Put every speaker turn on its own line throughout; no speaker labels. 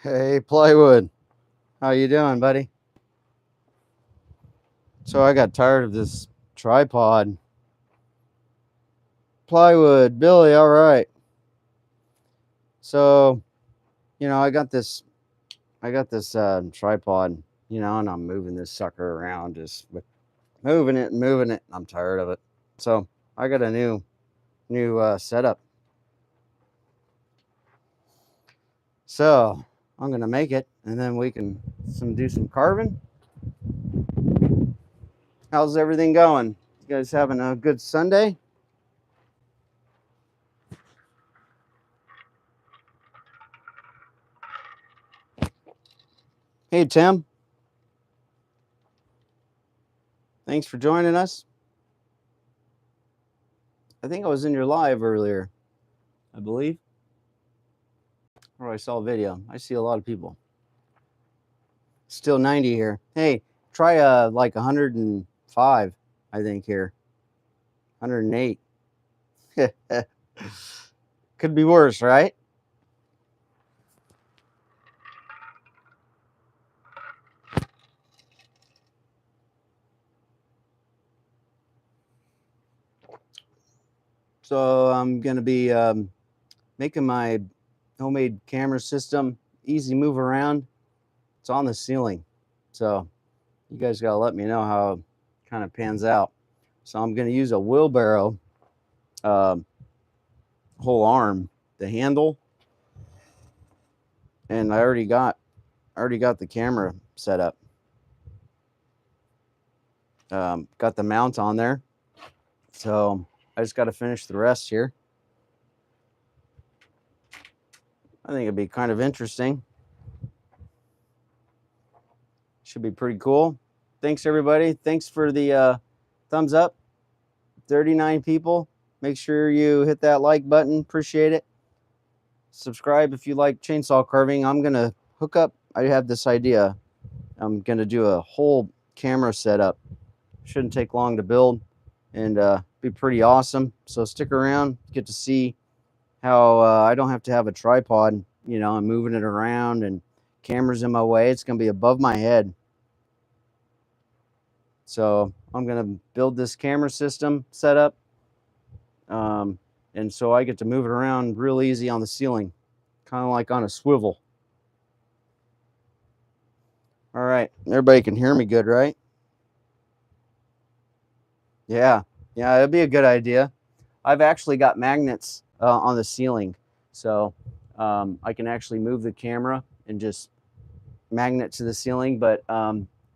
Hey, Plywood. How you doing, buddy? So I got tired of this tripod. Plywood, Billy, all right. So, I got this tripod, and I'm moving this sucker around, just moving it and moving it. I'm tired of it. So I got a new setup. So I'm gonna make it, and then we can do some carving. How's everything going? You guys having a good Sunday? Hey, Tim. Thanks for joining us. I think I was in your live earlier, I believe. Or I saw a video. I see a lot of people. Still 90 here. Hey, try like 105, I think here. 108. Could be worse, right? So I'm going to be making my homemade camera system easy move around. It's on the ceiling. So you guys got to let me know how it kind of pans out. So I'm going to use a wheelbarrow whole arm, the handle, and I already got the camera set up. Got the mount on there, so I just got to finish the rest here. I think it'd be kind of interesting. Should be pretty cool. Thanks everybody. Thanks for the thumbs up. 39 people. Make sure you hit that like button. Appreciate it. Subscribe if you like chainsaw carving. I'm gonna hook up. I have this idea. I'm gonna do a whole camera setup. Shouldn't take long to build, and be pretty awesome. So stick around. Get to see how I don't have to have a tripod. I'm moving it around and cameras in my way. It's gonna be above my head. So I'm gonna build this camera system setup, and so I get to move it around real easy on the ceiling, kind of like on a swivel. All right, everybody can hear me good, right? Yeah, it'd be a good idea. I've actually got magnets on the ceiling, so I can actually move the camera and just magnet to the ceiling. But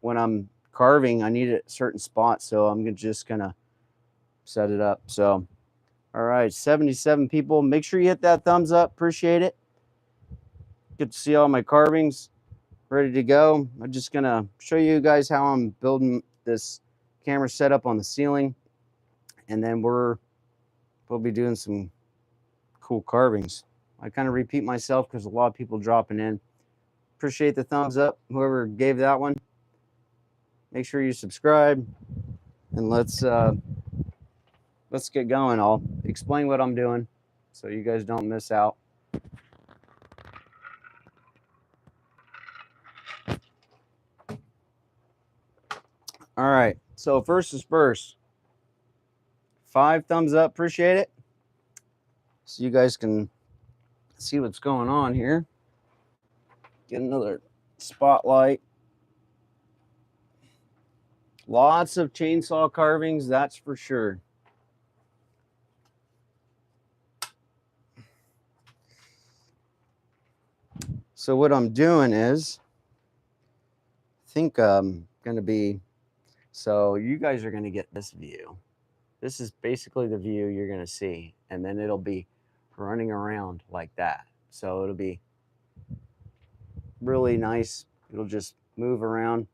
when I'm carving, I need a certain spot, so I'm just gonna set it up. So, all right, 77 people. Make sure you hit that thumbs up. Appreciate it. Get to see all my carvings ready to go. I'm just gonna show you guys how I'm building this camera setup on the ceiling, and then we'll be doing some cool carvings. I kind of repeat myself because a lot of people dropping in. Appreciate the thumbs up, whoever gave that one. Make sure you subscribe, and let's get going. I'll explain what I'm doing so you guys don't miss out. All right, so first is first. 5 thumbs up, appreciate it. So you guys can see what's going on here. Get another spotlight. Lots of chainsaw carvings, that's for sure. So what I'm doing is, I think I'm going to be, so you guys are going to get this view. This is basically the view you're going to see, and then it'll be running around like that. So it'll be really nice. It'll just move around,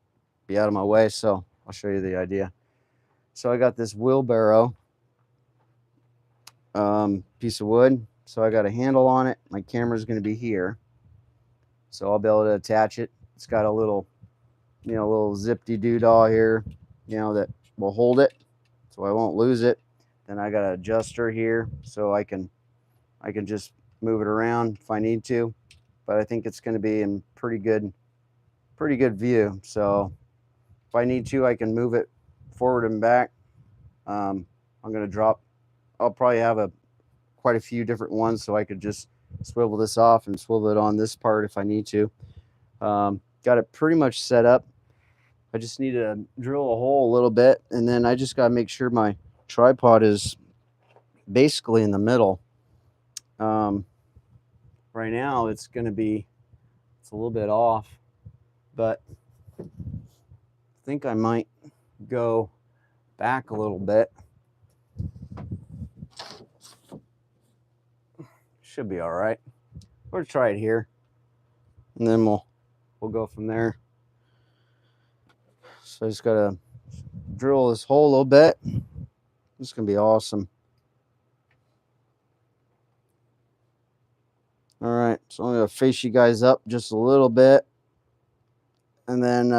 be out of my way. So I'll show you the idea. So I got this wheelbarrow piece of wood. So I got a handle on it. My camera's going to be here. So I'll be able to attach it. It's got a little, little zip-de-doo-dah here, that will hold it so I won't lose it. Then I got an adjuster here so I can just move it around if I need to. If but I think it's going to be in pretty good view. So if I need to, I can move it forward and back. I'm going to drop, I'll probably have quite a few different ones, so I could just swivel this off and swivel it on this part if I need to. Got it pretty much set up. I just need to drill a hole a little bit, and then I just got to make sure my tripod is basically in the middle. Right now it's going to be, it's a little bit off, but I think I might go back a little bit. Should be all right. We'll try it here, and then we'll go from there. So I just gotta drill this hole a little bit. This is gonna be awesome. All right, so I'm gonna face you guys up just a little bit, and then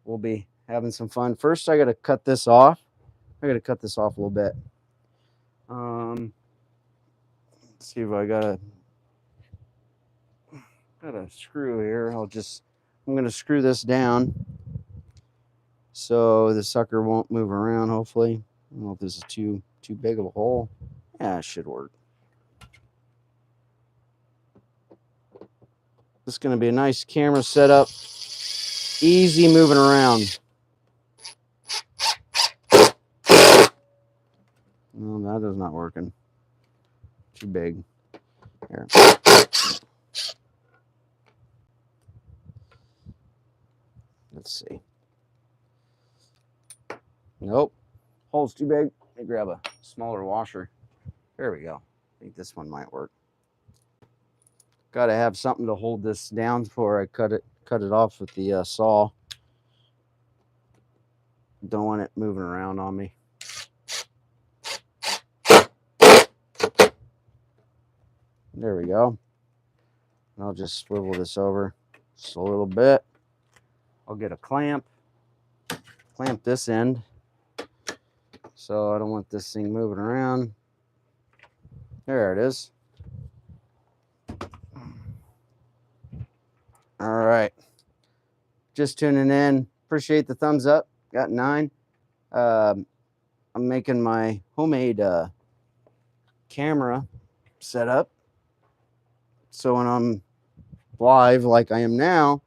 we'll be having some fun. First, I gotta cut this off. I gotta cut this off a little bit. Let's see if I got a screw here. I'm gonna screw this down so the sucker won't move around. Hopefully, I don't know if this is too big of a hole. Yeah, it should work. This is gonna be a nice camera setup. Easy moving around. No, that is not working. Too big. Here. Let's see. Nope. Hole's too big. Let me grab a smaller washer. There we go. I think this one might work. Got to have something to hold this down before I cut it off with the saw. Don't want it moving around on me. There we go. And I'll just swivel this over just a little bit. I'll get a clamp this end, so I don't want this thing moving around. There it is. All right. Just tuning in. Appreciate the thumbs up. Got 9. I'm making my homemade camera setup, so when I'm live like I am now,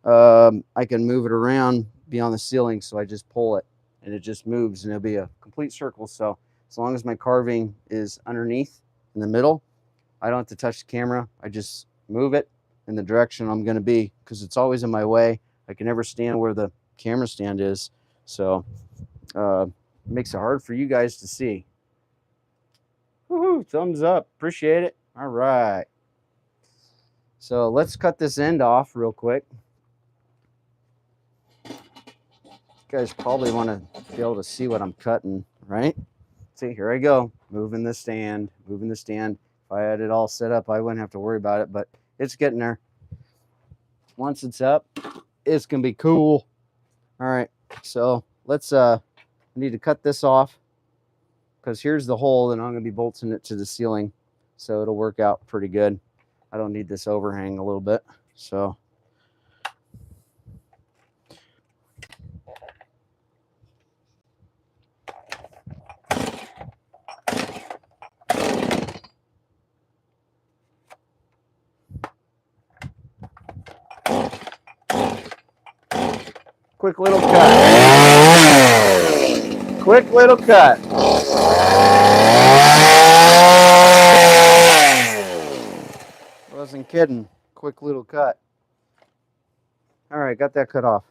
I can move it around beyond the ceiling. So I just pull it and it just moves, and it'll be a complete circle. So as long as my carving is underneath in the middle, I don't have to touch the camera. I just move it in the direction I'm going to be, because it's always in my way. I can never stand where the camera stand is, so it makes it hard for you guys to see. Woohoo! Thumbs up. Appreciate it. All right. So let's cut this end off real quick. You guys probably want to be able to see what I'm cutting, right? See, here I go. Moving the stand, moving the stand. If I had it all set up, I wouldn't have to worry about it, but it's getting there. Once it's up, it's going to be cool. All right, so let's, I need to cut this off, because here's the hole, and I'm going to be bolting it to the ceiling, so it'll work out pretty good. I don't need this overhang a little bit, so. Quick little cut. Quick little cut. Wasn't kidding. Quick little cut. All right, got that cut off.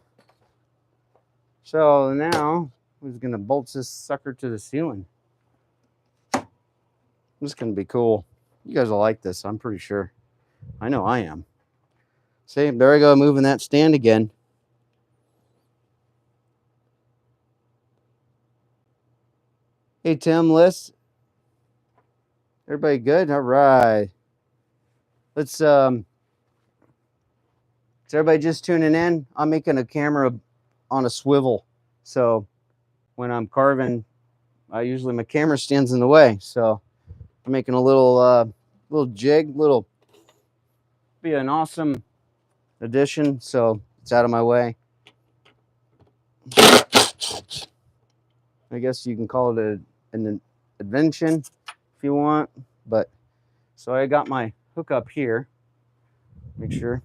So now we're just gonna bolt this sucker to the ceiling. This is gonna be cool. You guys will like this, I'm pretty sure. I know I am. See, there I go, moving that stand again. Hey, Tim, Liz. Everybody good? All right. Let's, is everybody just tuning in? I'm making a camera on a swivel. So when I'm carving, usually my camera stands in the way. So I'm making a little, little jig, little be an awesome addition, so it's out of my way. I guess you can call it an invention if you want, but so I got my hook up here. Make sure.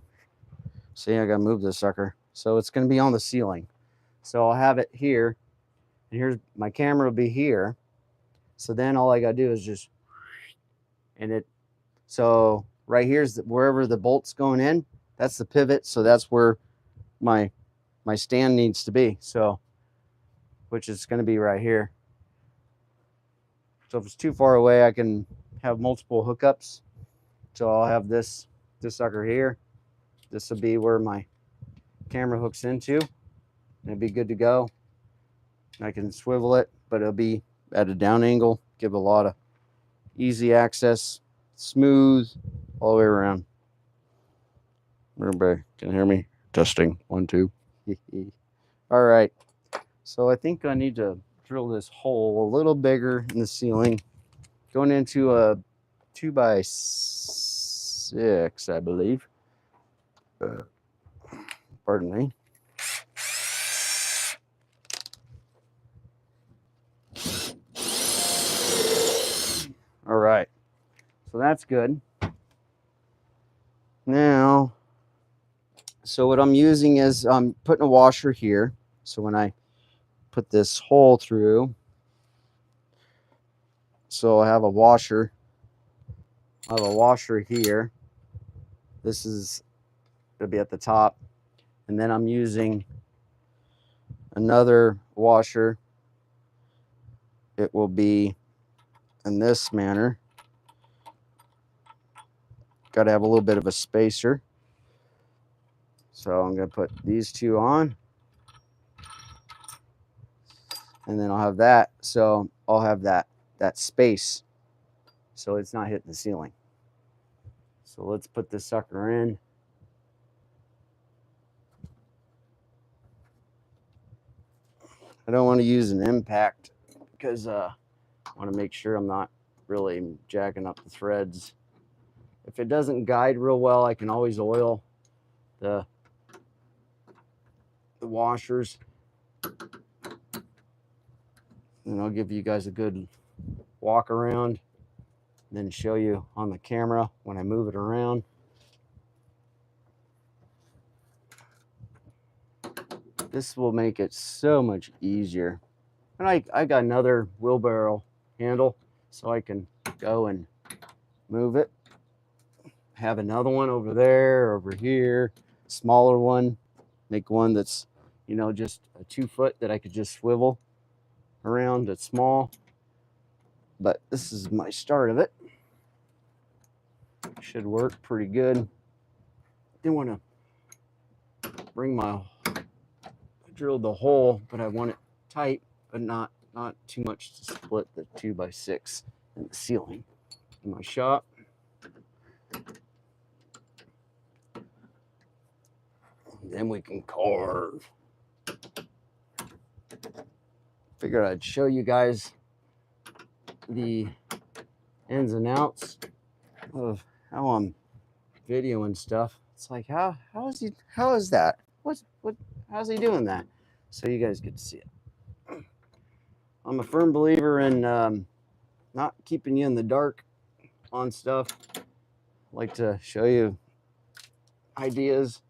See, I gotta move this sucker. So it's gonna be on the ceiling. So I'll have it here, and here's my camera will be here. So then all I gotta do is just, and it, so right here's wherever the bolt's going in, that's the pivot. So that's where my stand needs to be. So, which is gonna be right here. So if it's too far away, I can have multiple hookups. So I'll have this sucker here. This will be where my camera hooks into. And it'll be good to go. I can swivel it, but it'll be at a down angle. Give a lot of easy access, smooth, all the way around. Everybody can hear me? Testing, 1, 2. All right. So I think I need to drill this hole a little bigger in the ceiling, going into a 2x6, I believe. Pardon me. All right, so that's good. Now, so what I'm using is I'm putting a washer here. So when I put this hole through, so I have a washer. I have a washer here. This is, it'll be at the top. And then I'm using another washer. It will be in this manner. Got to have a little bit of a spacer. So I'm going to put these two on. And then I'll have that. So I'll have that space. So it's not hitting the ceiling. So let's put this sucker in. I don't want to use an impact because I want to make sure I'm not really jacking up the threads. If it doesn't guide real well, I can always oil the washers. And I'll give you guys a good walk around, then show you on the camera when I move it around. This will make it so much easier. And I got another wheelbarrow handle, so I can go and move it. Have another one over there, over here, smaller one. Make one that's, you know, just a 2 foot that I could just swivel around. That's small. But this is my start of it. Should work pretty good. Didn't want to bring my, drilled the hole, but I want it tight, but not too much to split the 2x6 in the ceiling in my shop. Then we can carve. Figured I'd show you guys the ins and outs of how I'm videoing stuff. It's like, how is that? How's he doing that? So you guys get to see it. I'm a firm believer in not keeping you in the dark on stuff. I like to show you ideas,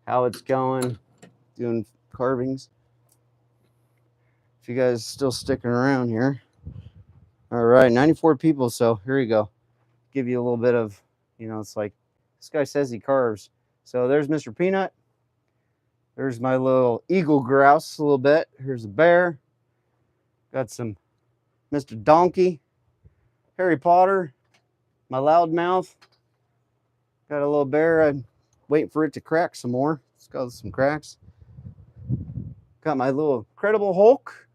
how it's going, doing carvings. If you guys still sticking around here. All right, 94 people, so here you go. Give you a little bit of, you know, it's like, this guy says he carves. So there's Mr. Peanut. There's my little eagle grouse a little bit. Here's a bear. Got some Mr. Donkey. Harry Potter. My loudmouth. Got a little bear. I'm waiting for it to crack some more. It's got some cracks. Got my little Incredible Hulk.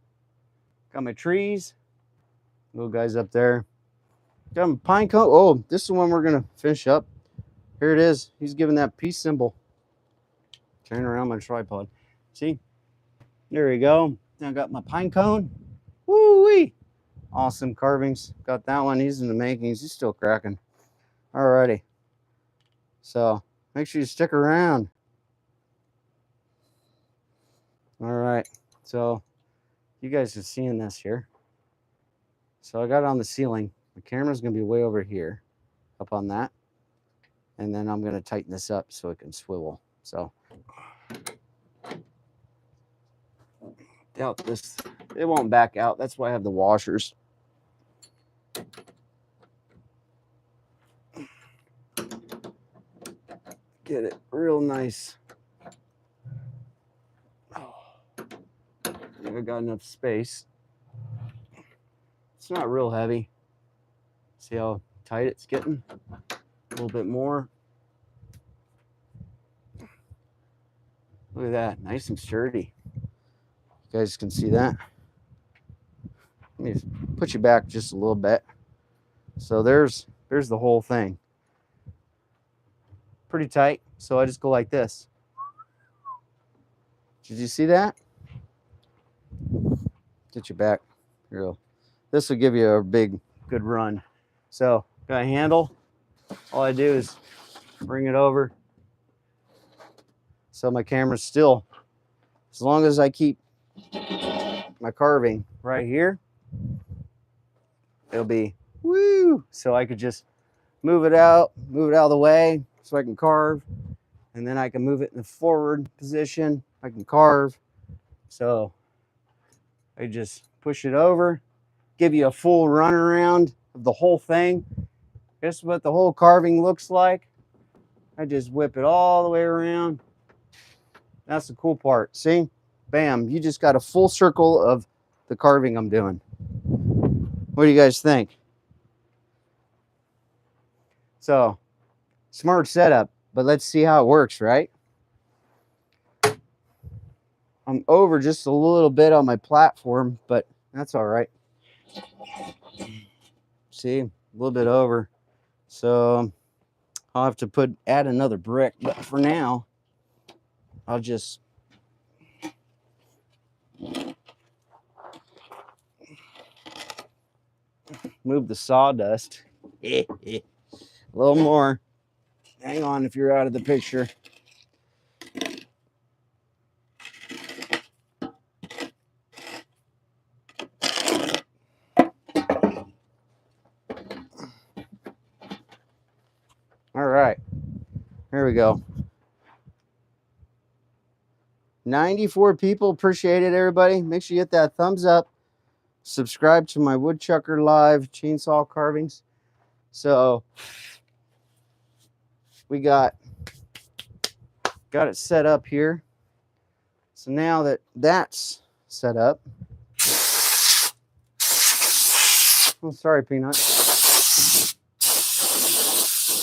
Got my trees. Little guys up there. Got my pine cone. Oh, this is the one we're going to finish up. Here it is. He's giving that peace symbol. Turn around my tripod. See? There we go. Now I got my pine cone. Woo-wee. Awesome carvings. Got that one. He's in the makings. He's still cracking. Alrighty. So Make sure you stick around. All right, so you guys are seeing this here. So I got it on the ceiling. The camera's gonna be way over here, up on that. And then I'm gonna tighten this up so it can swivel. So doubt this, it won't back out. That's why I have the washers. Get it real nice. Oh, I got enough space. It's not real heavy. See how tight it's getting? A little bit more. Look at that, nice and sturdy. You guys can see that. Let me put you back just a little bit. So there's the whole thing. Pretty tight. So I just go like this. Did you see that? Get you back. Here, this will give you a big, good run. So got a handle. All I do is bring it over. So my camera's still, as long as I keep my carving right here, it'll be woo. So I could just move it out of the way so I can carve. And then I can move it in the forward position. I can carve. So I just push it over, give you a full run around of the whole thing. This is what the whole carving looks like. I just whip it all the way around. That's the cool part. See? Bam, you just got a full circle of the carving I'm doing. What do you guys think? So, smart setup, but let's see how it works, right? I'm over just a little bit on my platform, but that's all right. See, a little bit over. So I'll have to add another brick, but for now, I'll just move the sawdust. A little more. Hang on if you're out of the picture. All right, here we go. 94 people. Appreciate it, everybody. Make sure you hit that thumbs up. Subscribe to my Woodchucker Live chainsaw carvings. So we got it set up here. So now that that's set up, oh, sorry, Peanut.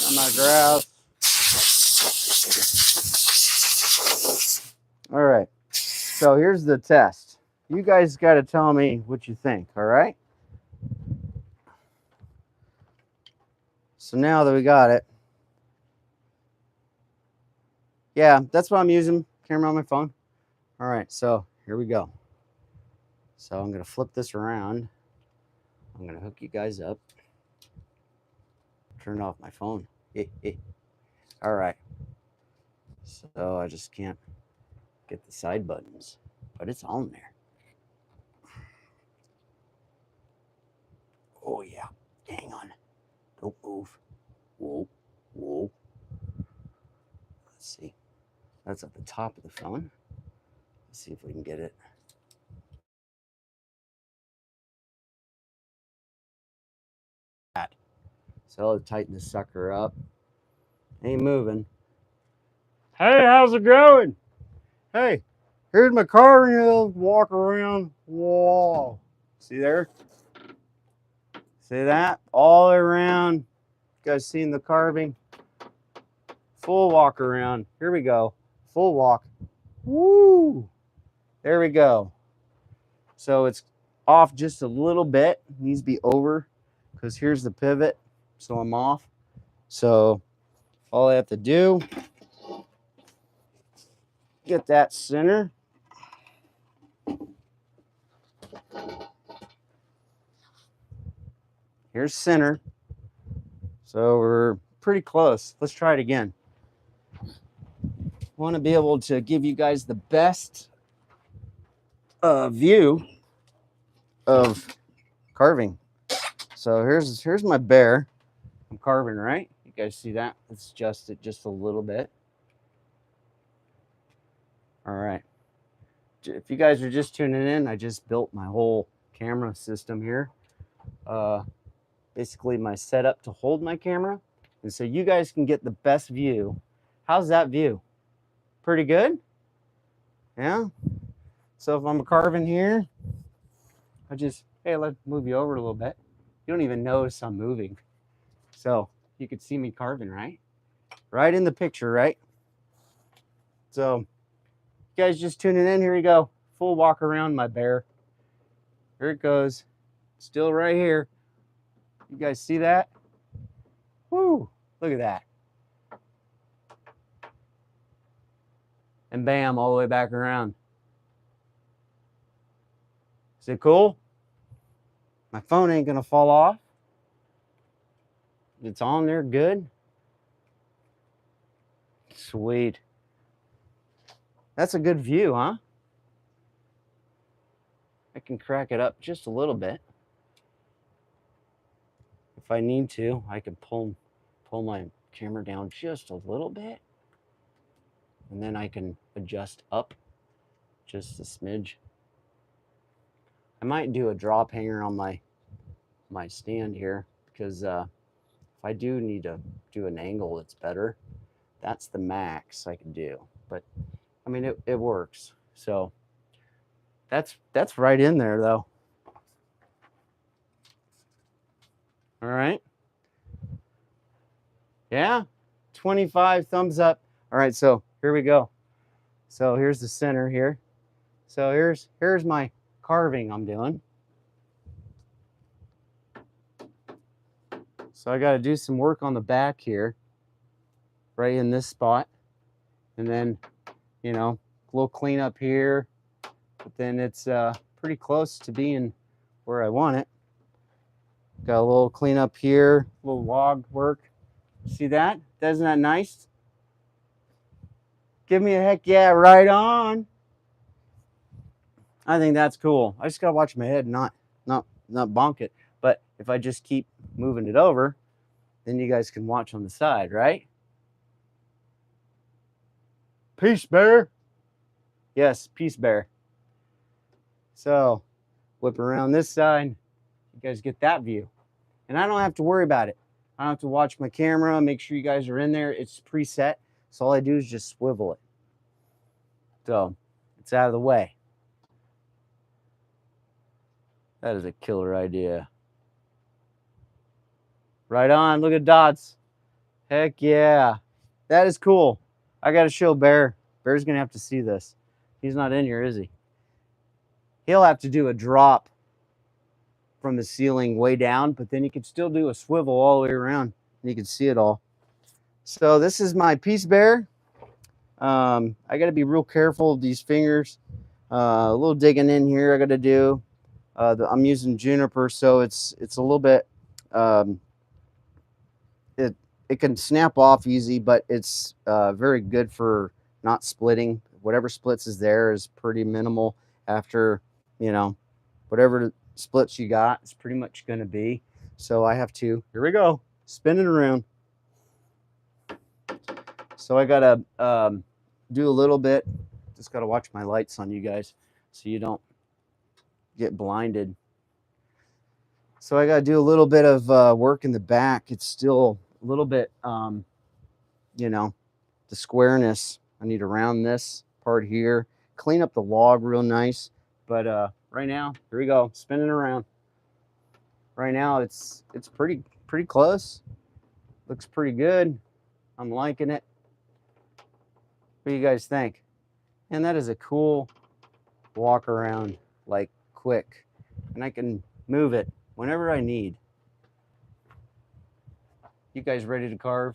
I'm not grouse. All right. So here's the test. You guys got to tell me what you think. All right. So now that we got it, yeah, that's what I'm using. Camera on my phone. All right. So here we go. So I'm going to flip this around. I'm going to hook you guys up. Turn off my phone. All right. So I just can't get the side buttons, but it's on there. Oh yeah. Hang on. Don't move. Whoa. Whoa. Let's see. That's at the top of the phone. Let's see if we can get it. So I'll tighten this sucker up. Ain't moving. Hey, how's it going? Hey, here's my carving. Walk around. Whoa. See there? See that? All around. You guys seen the carving? Full walk around. Here we go. Full walk. Woo! There we go. So it's off just a little bit. It needs to be over because here's the pivot. So I'm off. So all I have to do, get that center. Here's center. So we're pretty close. Let's try it again. want to be able to give you guys the best view of carving. So here's my bear. I'm carving, right? You guys see that? Let's adjust it just a little bit. All right. If you guys are just tuning in, I just built my whole camera system here. Basically my setup to hold my camera. And so you guys can get the best view. How's that view? Pretty good? Yeah? So if I'm carving here, hey, let's move you over a little bit. You don't even notice I'm moving. So you could see me carving, right? Right in the picture, right? So you guys just tuning in, here you go. Full walk around my bear. Here it goes. Still right here. You guys see that? Woo! Look at that. And bam, all the way back around. Is it cool? My phone ain't gonna fall off. It's on there good. Sweet. That's a good view, huh? I can crack it up just a little bit. If I need to, I can pull my camera down just a little bit. And then I can adjust up just a smidge. I might do a drop hanger on my stand here, because if I do need to do an angle that's better, that's the max I can do. But I mean, it works. So that's right in there though. All right. Yeah, 25 thumbs up. All right, so here we go. So here's the center here. So here's my carving I'm doing. So I got to do some work on the back here, right in this spot. And then, you know, a little cleanup here. But then it's pretty close to being where I want it. Got a little cleanup here, a little log work. See that? Isn't that nice? Give me a heck yeah, right on. I think that's cool. I just gotta watch my head, not bonk it. But if I just keep moving it over, then you guys can watch on the side, right? Peace, bear. Yes, peace, bear. So whip around this side, you guys get that view. And I don't have to worry about it. I don't have to watch my camera, make sure you guys are in there. It's preset. So all I do is just swivel it. So it's out of the way. That is a killer idea. Right on, look at dots. Heck yeah. That is cool. I gotta show Bear. Bear's gonna have to see this. He's not in here, is he? He'll have to do a drop from the ceiling way down, but then you can still do a swivel all the way around. And you can see it all. So this is my Peace Bear. I gotta be real careful of these fingers. A little digging in here I gotta do. I'm using juniper, so it's a little bit, it can snap off easy, but it's very good for not splitting. Whatever splits is there is pretty minimal. After, you know, whatever splits you got, it's pretty much going to be. So I have to, here we go, spin it around. So I got to do a little bit. Just got to watch my lights on you guys so you don't get blinded. So I got to do a little bit of work in the back. It's still a little bit, you know, the squareness. I need to round this part here, clean up the log real nice. But right now, here we go, spinning around. Right now, it's pretty close. Looks pretty good. I'm liking it. What do you guys think? And that is a cool walk around, like quick, and I can move it whenever I need. You guys ready to carve?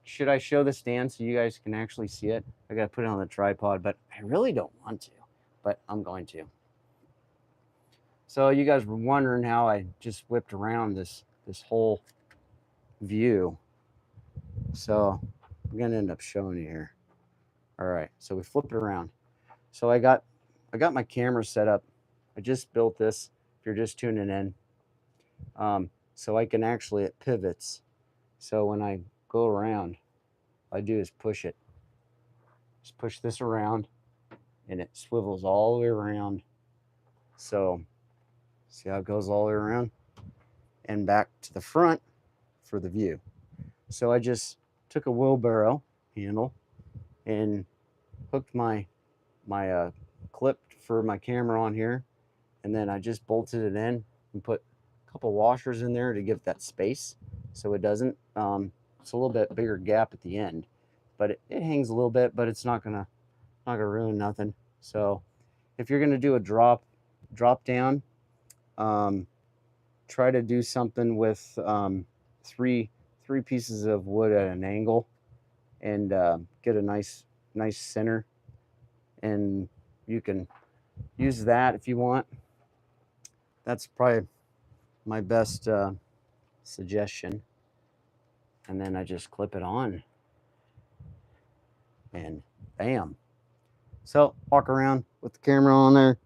Should I show the stand so you guys can actually see it? I gotta put it on the tripod, but I really don't want to, but I'm going to. So you guys were wondering how I just whipped around this whole view. So I'm gonna end up showing you here. All right, so we flip it around. So I got my camera set up. I just built this. If you're just tuning in, so I can actually, it pivots. So when I go around, all I do is push it. Just push this around, and it swivels all the way around. So see how it goes all the way around and back to the front for the view. So I just took a wheelbarrow handle and hooked my clip for my camera on here, and then I just bolted it in and put a couple washers in there to give that space so it doesn't. It's a little bit bigger gap at the end, but it hangs a little bit, but it's not gonna ruin nothing. So if you're gonna do a drop down, try to do something with three pieces of wood at an angle, and get a nice center, and you can use that if you want. That's probably my best suggestion. And then I just clip it on, and bam. So walk around with the camera on there.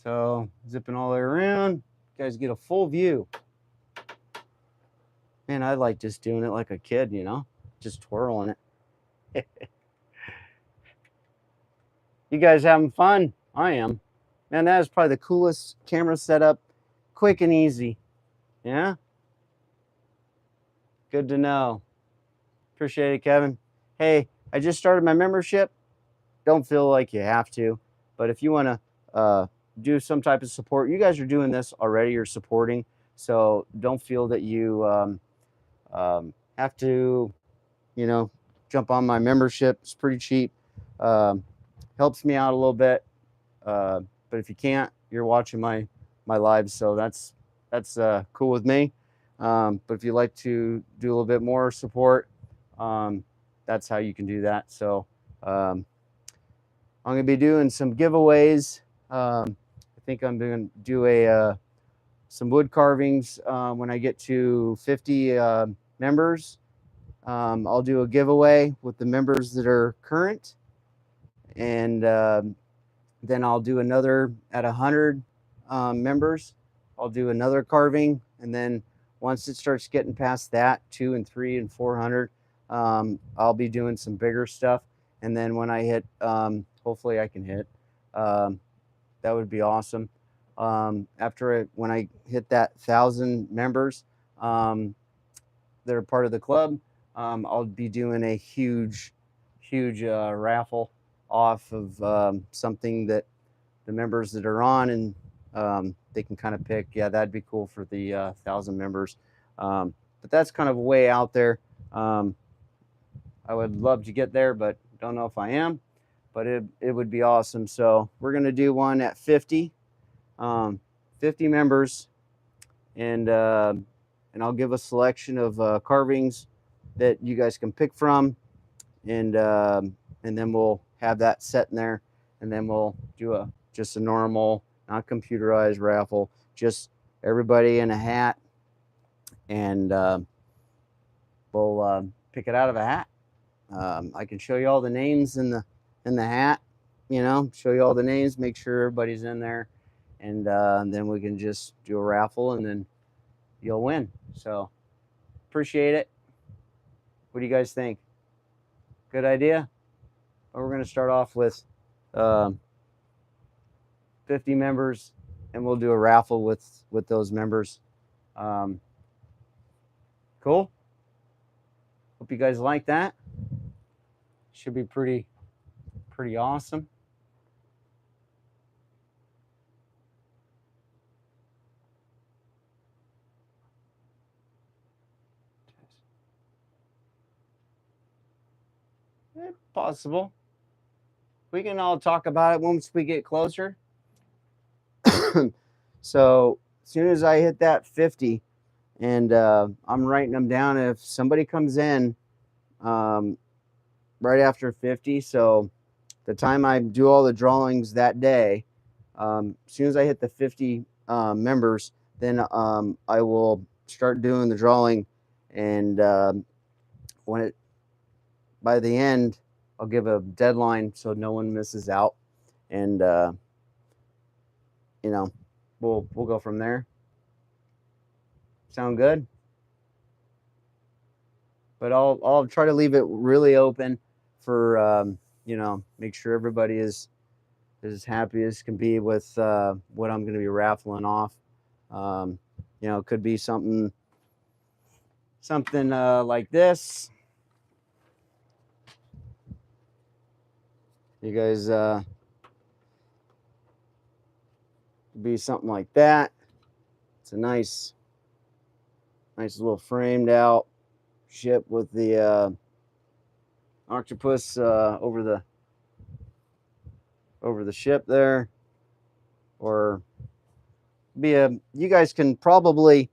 So zipping all the way around, you guys get a full view. Man, I like just doing it like a kid, you know, just twirling it. You guys having fun? I am. Man, that is probably the coolest camera setup. Quick and easy. Yeah? Good to know. Appreciate it, Kevin. Hey, I just started my membership. Don't feel like you have to, but if you want to do some type of support, you guys are doing this already. You're supporting, so don't feel that you have to, you know, jump on my membership. It's pretty cheap. Helps me out a little bit. But if you can't, you're watching my lives, so that's cool with me. But if you'd like to do a little bit more support, that's how you can do that. So I'm going to be doing some giveaways. I think I'm going to do some wood carvings when I get to 50 members. I'll do a giveaway with the members that are current, and then I'll do another at 100 members. I'll do another carving, and then once it starts getting past that, 200 and 300 and 400, I'll be doing some bigger stuff. And then when I hit, hopefully I can hit, that would be awesome. When I hit that 1,000 members that are part of the club, I'll be doing a huge raffle off of something that the members that are on, and they can kind of pick. Yeah, that'd be cool for the 1,000 members. But that's kind of way out there. I would love to get there, but don't know if I am. But it would be awesome. So we're gonna do one at 50 members, and I'll give a selection of carvings that you guys can pick from, and then we'll have that set in there, and then we'll do just a normal, not computerized raffle, just everybody in a hat, and we'll pick it out of a hat. I can show you all the names in the hat, you know, show you all the names, make sure everybody's in there, and then we can just do a raffle, and then you'll win. So appreciate it. What do you guys think? Good idea? Well, we're going to start off with 50 members, and we'll do a raffle with those members. Cool. Hope you guys like that. Should be pretty awesome. Possible. We can all talk about it once we get closer. So as soon as I hit that 50, and I'm writing them down, if somebody comes in right after 50, so the time I do all the drawings that day, as soon as I hit the 50 members, then I will start doing the drawing, and by the end, I'll give a deadline so no one misses out, and you know, we'll go from there. Sound good? But I'll try to leave it really open for you know, make sure everybody is as happy as can be with what I'm going to be raffling off. You know, it could be something like this. You guys be something like that. It's a nice little framed out ship with the octopus over the ship there. Or you guys can probably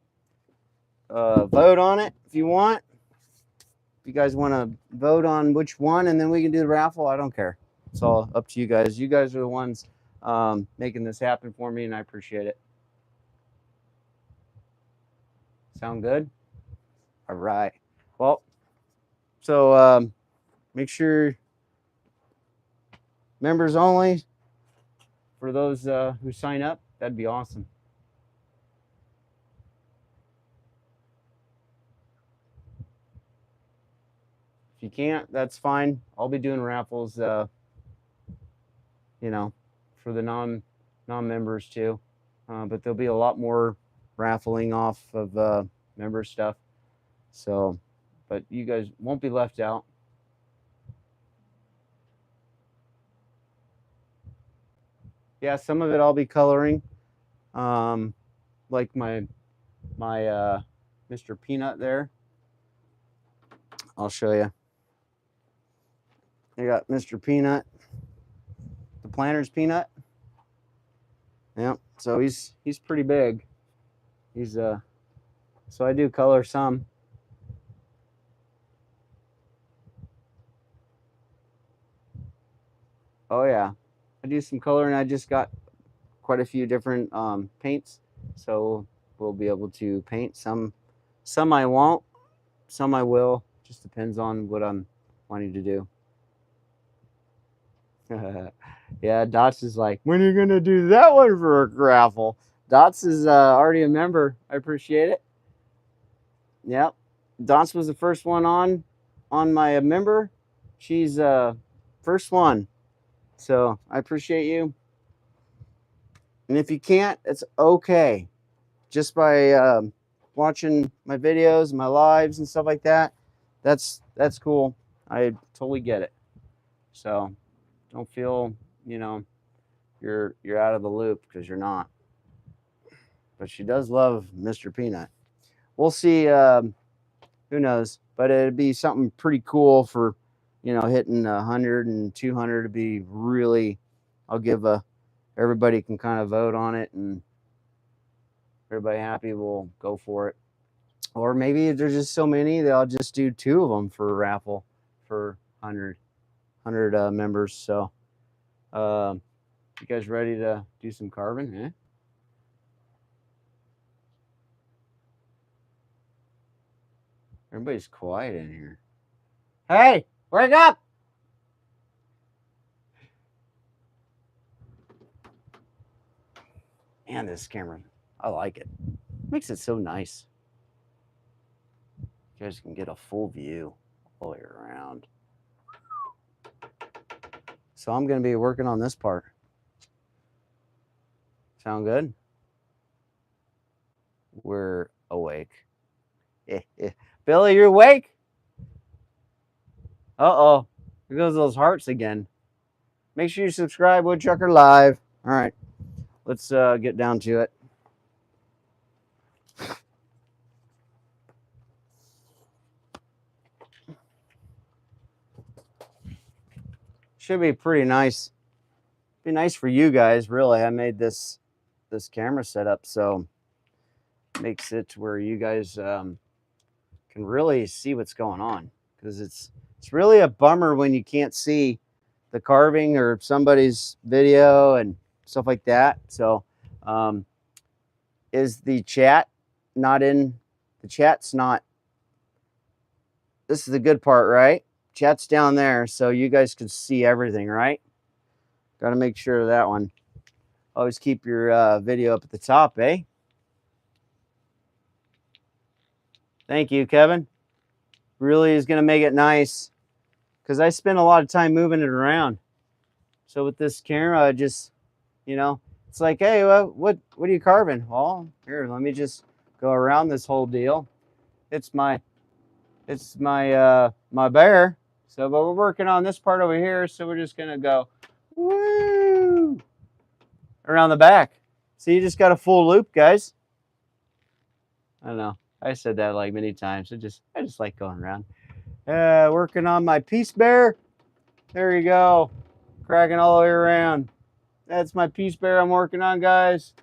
vote on it if you want. If you guys want to vote on which one, and then we can do the raffle, I don't care. It's all up to you guys. You guys are the ones making this happen for me, and I appreciate it. Sound good? All right. Well, so make sure members only for those who sign up. That'd be awesome. If you can't, that's fine. I'll be doing raffles, you know, for the non-members too. But there'll be a lot more raffling off of member stuff. So, but you guys won't be left out. Yeah, some of it I'll be coloring, like my Mr. Peanut there. I'll show you. I got Mr. Peanut, the Planter's Peanut. Yep. So he's pretty big. He's so I do color some. Oh yeah, I do some coloring. I just got quite a few different paints, so we'll be able to paint some. Some I won't, some I will. Just depends on what I'm wanting to do. Yeah, Dots is like, when are you gonna do that one for a raffle? Dots is already a member. I appreciate it. Yep, Dots was the first one on my member. She's first one, so I appreciate you. And if you can't, it's okay. Just by watching my videos, my lives, and stuff like that, that's cool. I totally get it. So don't feel, you know, you're out of the loop, because you're not. But she does love Mr. Peanut. We'll see. Who knows? But it'd be something pretty cool for, you know, hitting 100 and 200 to be really. I'll give everybody can kind of vote on it, and everybody happy, we'll go for it. Or maybe there's just so many that I'll just do 2 of them for a raffle for 100 members. So, you guys ready to do some carving? Eh? Everybody's quiet in here. Hey, wake up! Man, this camera, I like it. Makes it so nice. You guys can get a full view all the way around. So I'm going to be working on this part. Sound good? We're awake. Billy, you're awake? Uh-oh. Here goes those hearts again. Make sure you subscribe, Woodchucker Live. All right. Let's get down to it. Should be pretty nice. Be nice for you guys, really. I made this camera setup so it makes it to where you guys can really see what's going on, because it's really a bummer when you can't see the carving or somebody's video and stuff like that. So is the chat not in? The chat's not this is the good part, right? Chat's down there, so you guys can see everything, right? Got to make sure of that one. Always keep your video up at the top, eh? Thank you, Kevin. Really is going to make it nice because I spend a lot of time moving it around. So with this camera, I just, you know, it's like, hey, what are you carving? Well, here, let me just go around this whole deal. It's my my bear. So, but we're working on this part over here, so we're just gonna go woo around the back. So you just got a full loop, guys. I don't know. I said that like many times. I just like going around. Working on my peace bear. There you go. Cracking all the way around. That's my peace bear I'm working on, guys.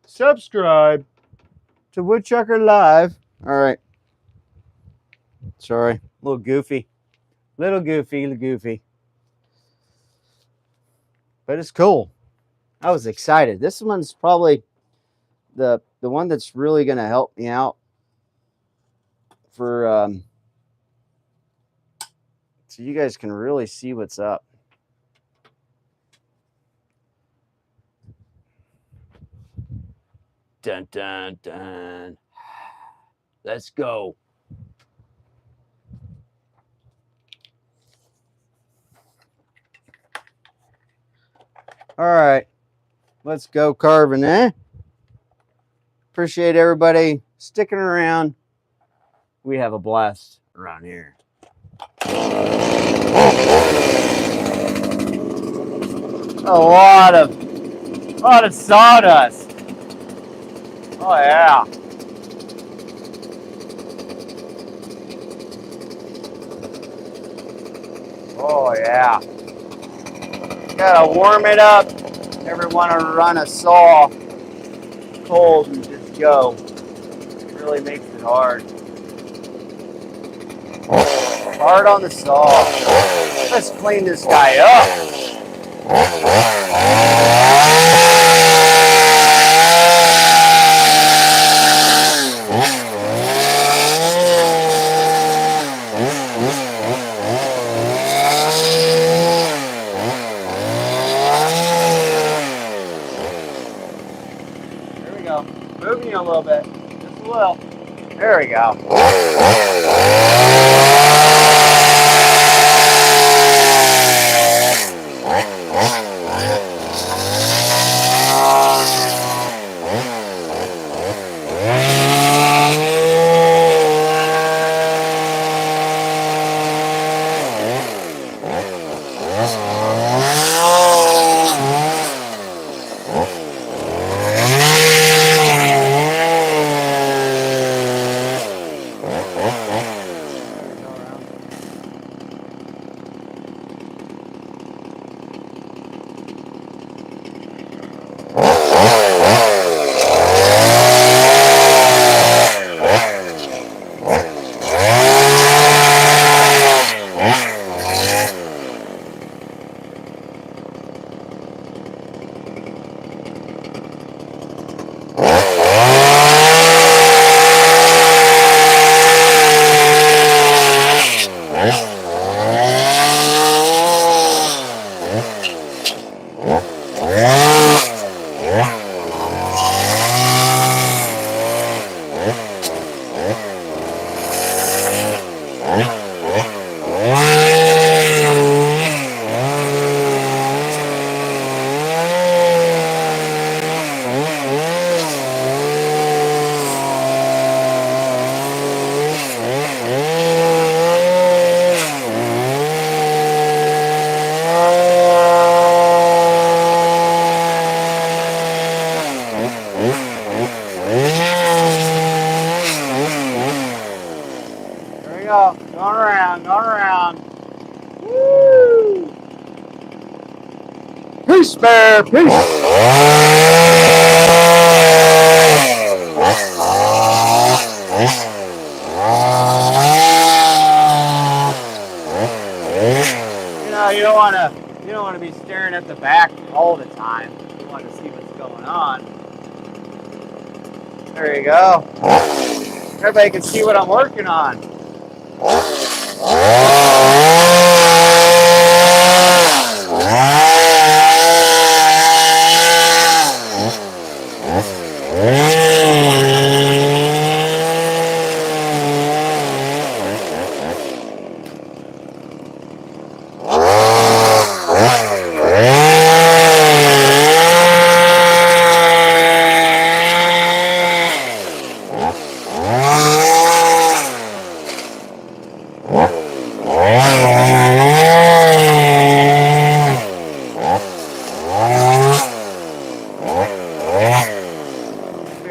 Subscribe to Woodchucker Live. All right. Sorry. A little goofy. Little goofy. But it's cool. I was excited. This one's probably the one that's really going to help me out for so you guys can really see what's up. Dun dun dun. Let's go. All right. Let's go carving, eh? Appreciate everybody sticking around. We have a blast around here. A lot of sawdust. Oh yeah. Oh yeah. Gotta warm it up. Never want to run a saw cold and just go. It really makes it hard. Hard on the saw. Let's clean this guy up. There we go. Moving you a little bit. Just a little. There we go. Going around. Woo! Peace, bear, peace. You know, you don't want to be staring at the back all the time. You want to see what's going on. There you go. Everybody can see what I'm working on.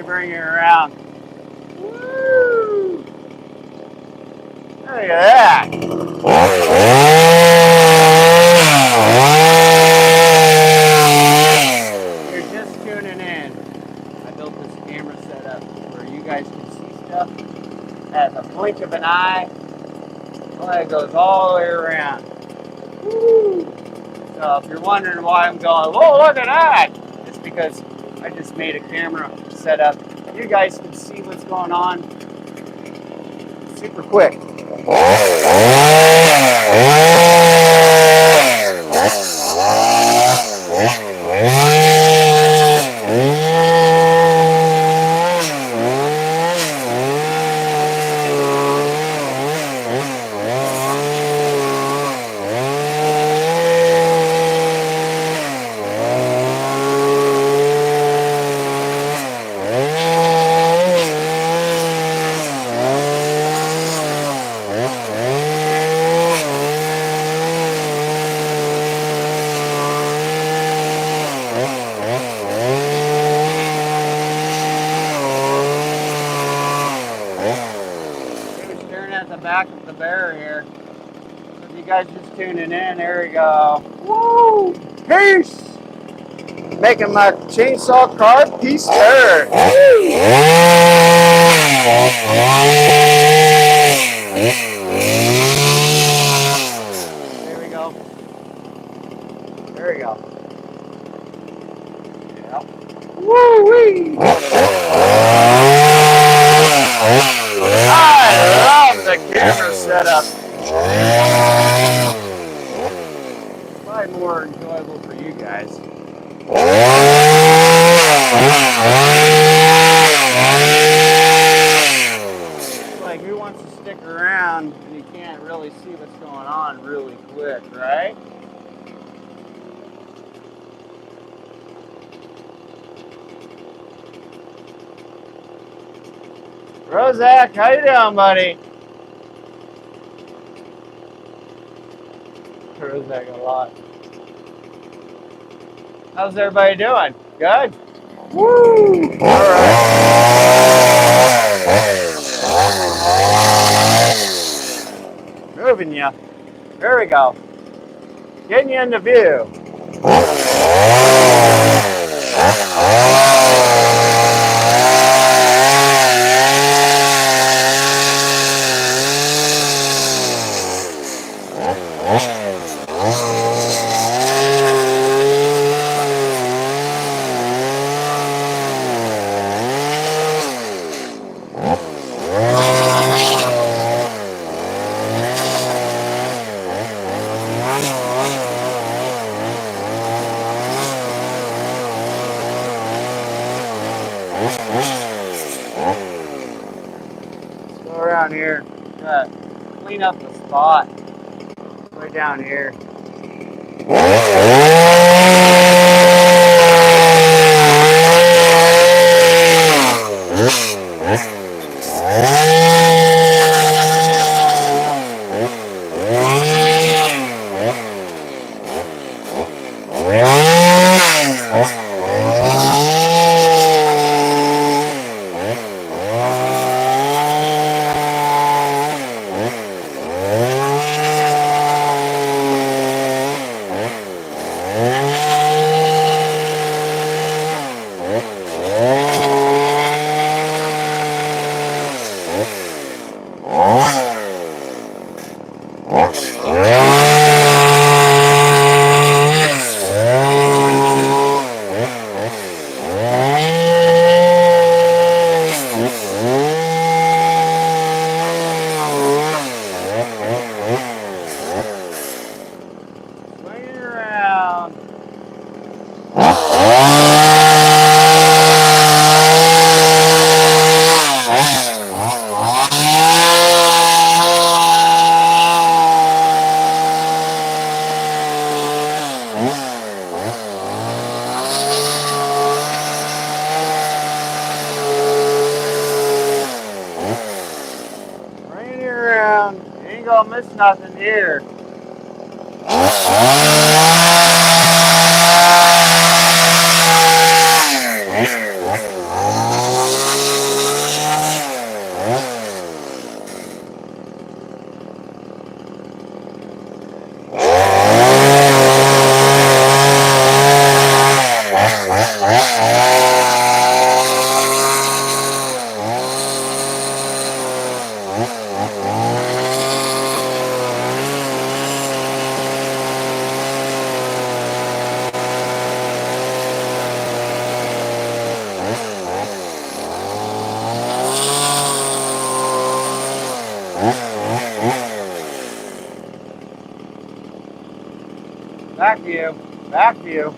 Bring it around. Woo! Look at that. You're just tuning in. I built this camera setup where you guys can see stuff at the blink of an eye. Well, it goes all the way around. Woo! So if you're wondering why I'm going, whoa, look at that, it's because I just made a camera setup. You guys can see what's going on super quick. The back of the bear here. So if you guys just tuning in, there we go. Woo! Peace! Making my chainsaw carved piece bird. There we go. There we go. Yeah. Woo-wee! I love the camera setup. Probably more enjoyable for you guys. Like, who wants to stick around and you can't really see what's going on really quick, right? Rozak, how you doing, buddy? Rozak a lot. How's everybody doing? Good? Woo! Alright. Moving you. There we go. Getting you into view. Go around here. Clean up the spot. Way down here. gonna miss nothing here. Back view, back view.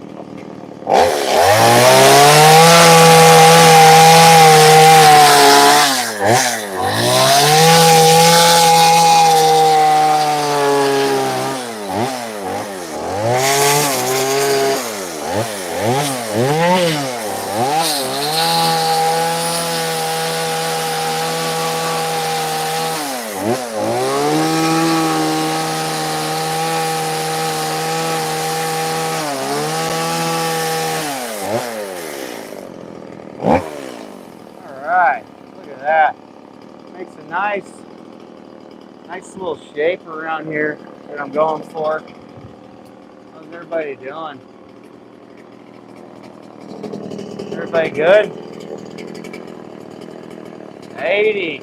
Alright, look at that. Makes a nice little shape around here that I'm going for. How's everybody doing? Everybody good? 80.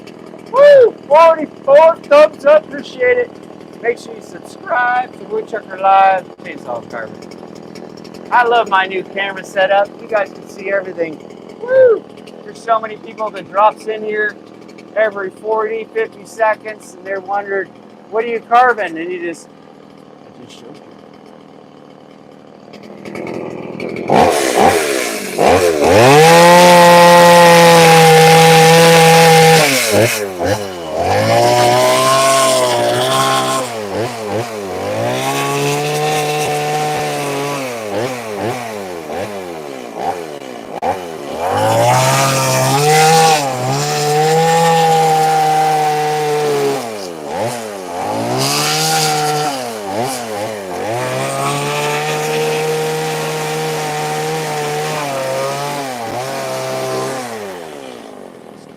Woo! 44 thumbs up, appreciate it. Make sure you subscribe to Woodchucker Live Chainsaw Carbon. I love my new camera setup. You guys can see everything. Woo! There's so many people that drops in here every 40, 50 seconds, and they're wondering, what are you carving? And I just showed you.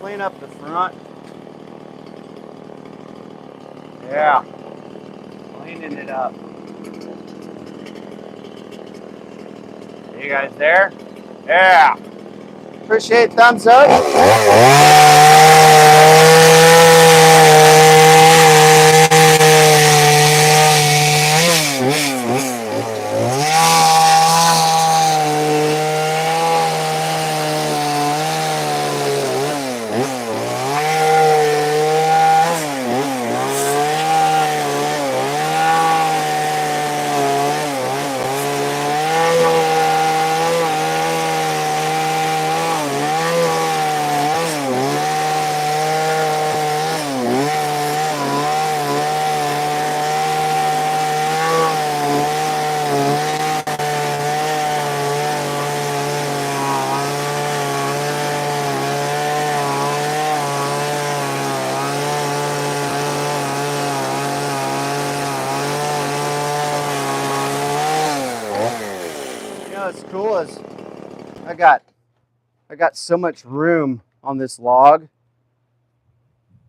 Clean up the front. Yeah. Cleaning it up. You guys there? Yeah. Appreciate thumbs up. What's cool is I got so much room on this log,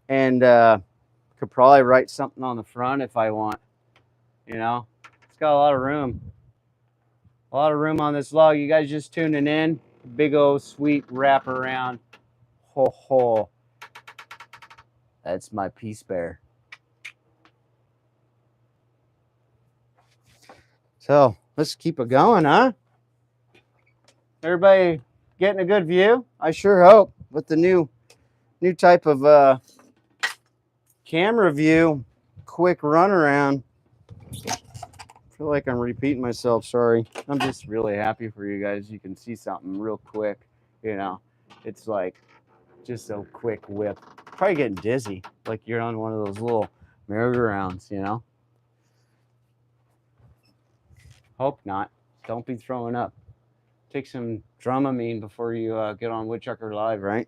and could probably write something on the front if I want. You know, it's got a lot of room. A lot of room on this log. You guys just tuning in. Big old sweet wraparound. Ho ho. That's my peace bear. So let's keep it going, huh? Everybody getting a good view? I sure hope with the new type of camera view. Quick run around. I feel like I'm repeating myself, sorry. I'm just really happy for you guys. You can see something real quick, you know. It's like just a quick whip. Probably getting dizzy, like you're on one of those little merry-go-rounds, you know. Hope not. Don't be throwing up. Take some Dramamine before you get on Woodchucker Live, right?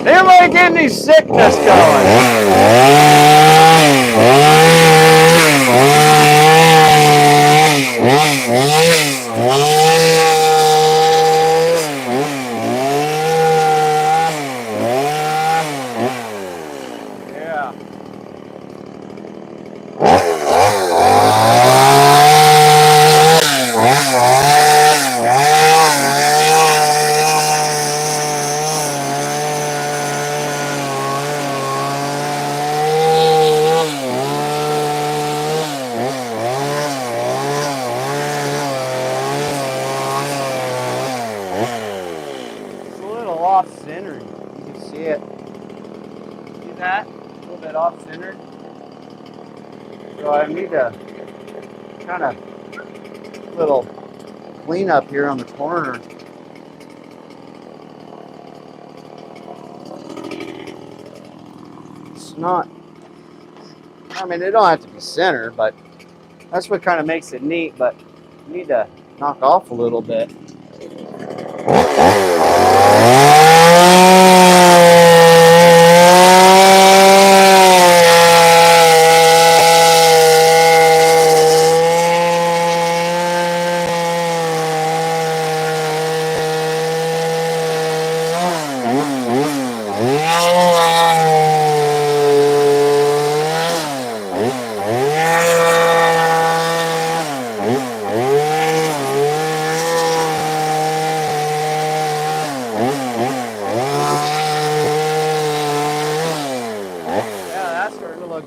Anybody getting any sickness going? Yeah. Off-centered. You can see it. See that? A little bit off-centered. So I need a kind of little cleanup here on the corner. It's not, I mean, it don't have to be centered, but that's what kind of makes it neat, but you need to knock off a little bit.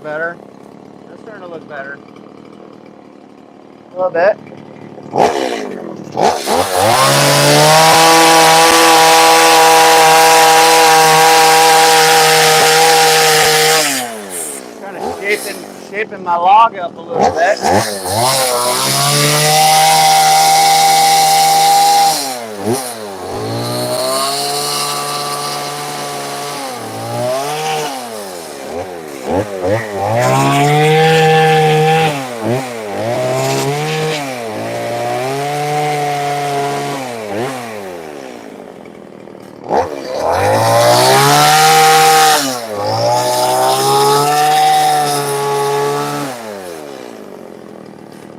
Better. That's starting to look better. A little bit. Kind of shaping my log up a little bit.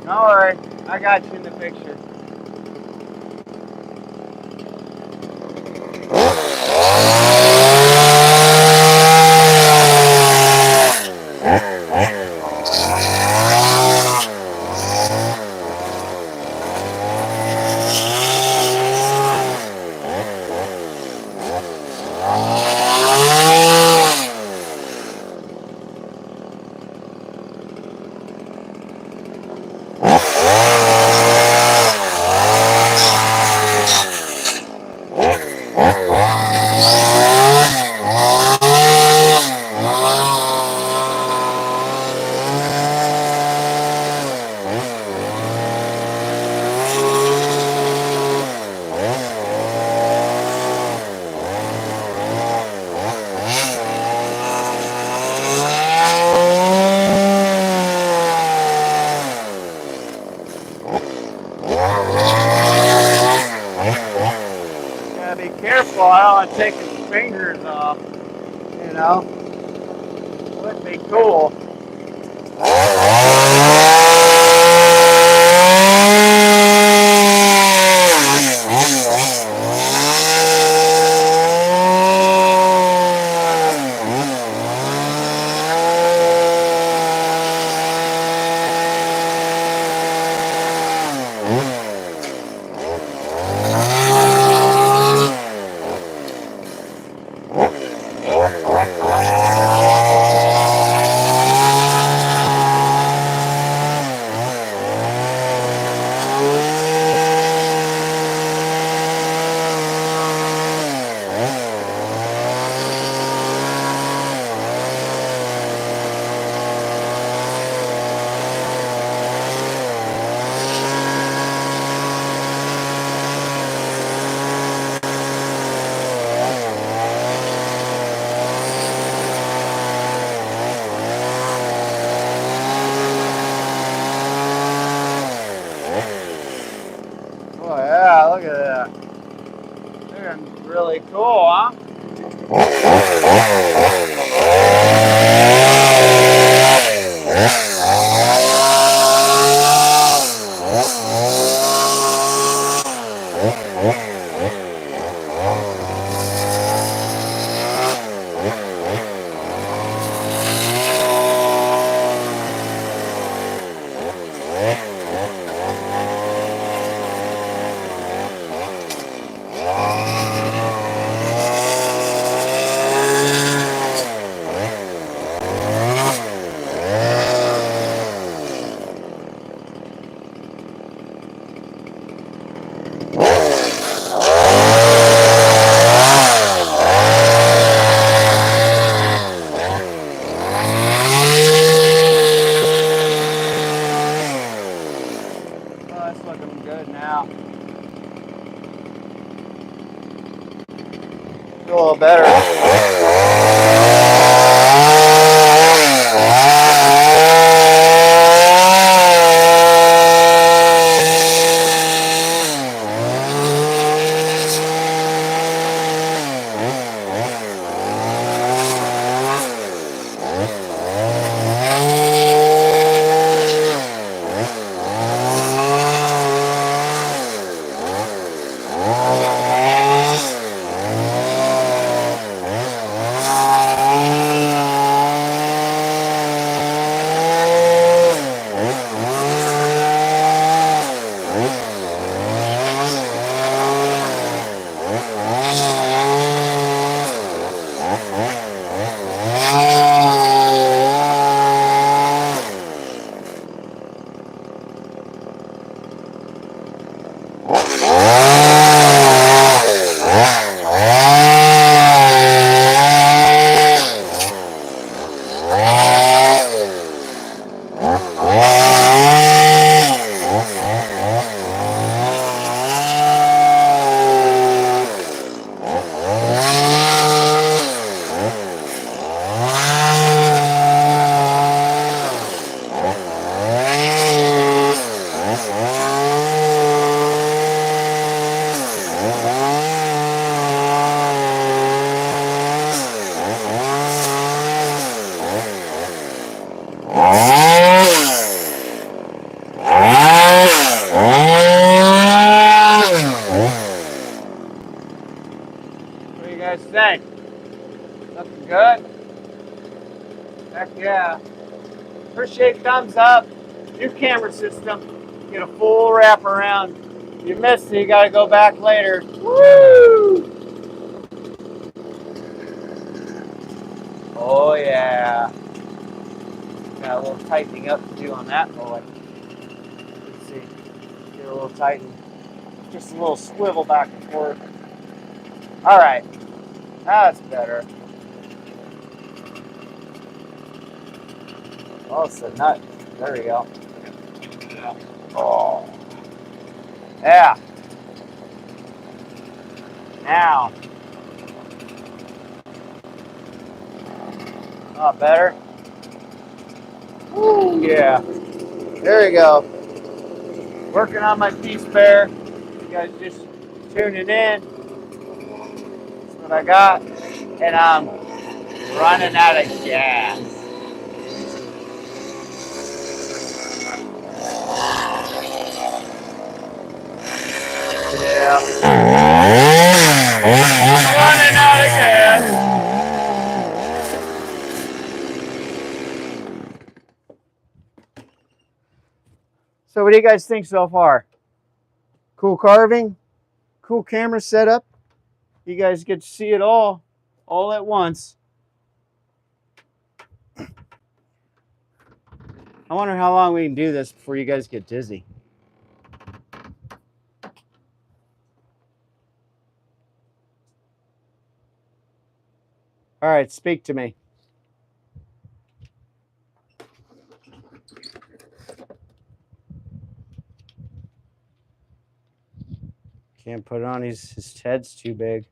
Don't worry, I got you in the picture. Careful, I don't want to take his fingers off, you know, would be cool. Looking good? Heck yeah. Appreciate thumbs up. New camera system. Get a full wrap around. If you missed it, you gotta go back later. Woo! Oh yeah. Got a little tightening up to do on that boy. Let's see. Get a little tighten. Just a little swivel back and forth. Alright. That's better. Oh, it's a nut. There we go. Oh. Yeah. Now. Not better. Woo, yeah. There you go. Working on my P-spare. You guys just tuning in. That's what I got. And I'm running out of gas. Yeah. Running out of gas. So what do you guys think so far? Cool carving? Cool camera setup? You guys get to see it all at once. I wonder how long we can do this before you guys get dizzy. All right, speak to me. Can't put it on, his head's too big.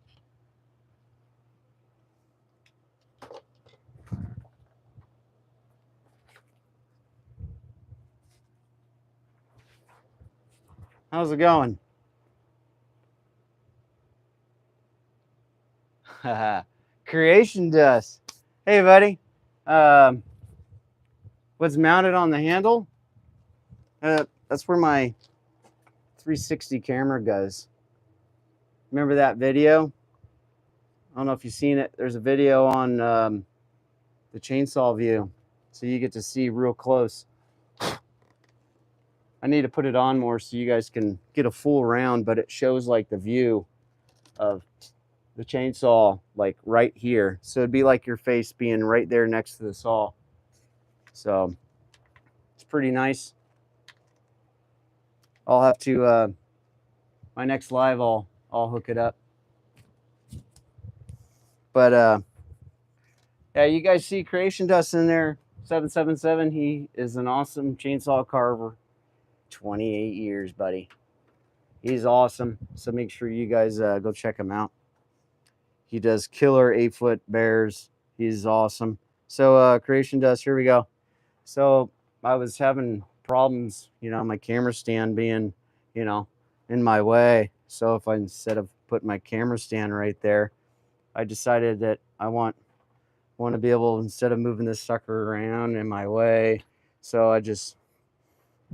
How's it going? Creation dust. Hey, buddy. What's mounted on the handle? That's where my 360 camera goes. Remember that video? I don't know if you've seen it. There's a video on the chainsaw view, so you get to see real close. I need to put it on more so you guys can get a full round, but it shows like the view of the chainsaw like right here. So it'd be like your face being right there next to the saw. So it's pretty nice. I'll have to, my next live, I'll hook it up. But yeah, you guys see Creation Dust in there, 777. He is an awesome chainsaw carver. 28 years, buddy. He's awesome. So make sure you guys go check him out. He does killer 8-foot bears. He's awesome. So Creation Dust, here we go. So I was having problems, you know, my camera stand being, you know, in my way. So if I, instead of putting my camera stand right there, I decided that I want to be able, instead of moving this sucker around in my way, so I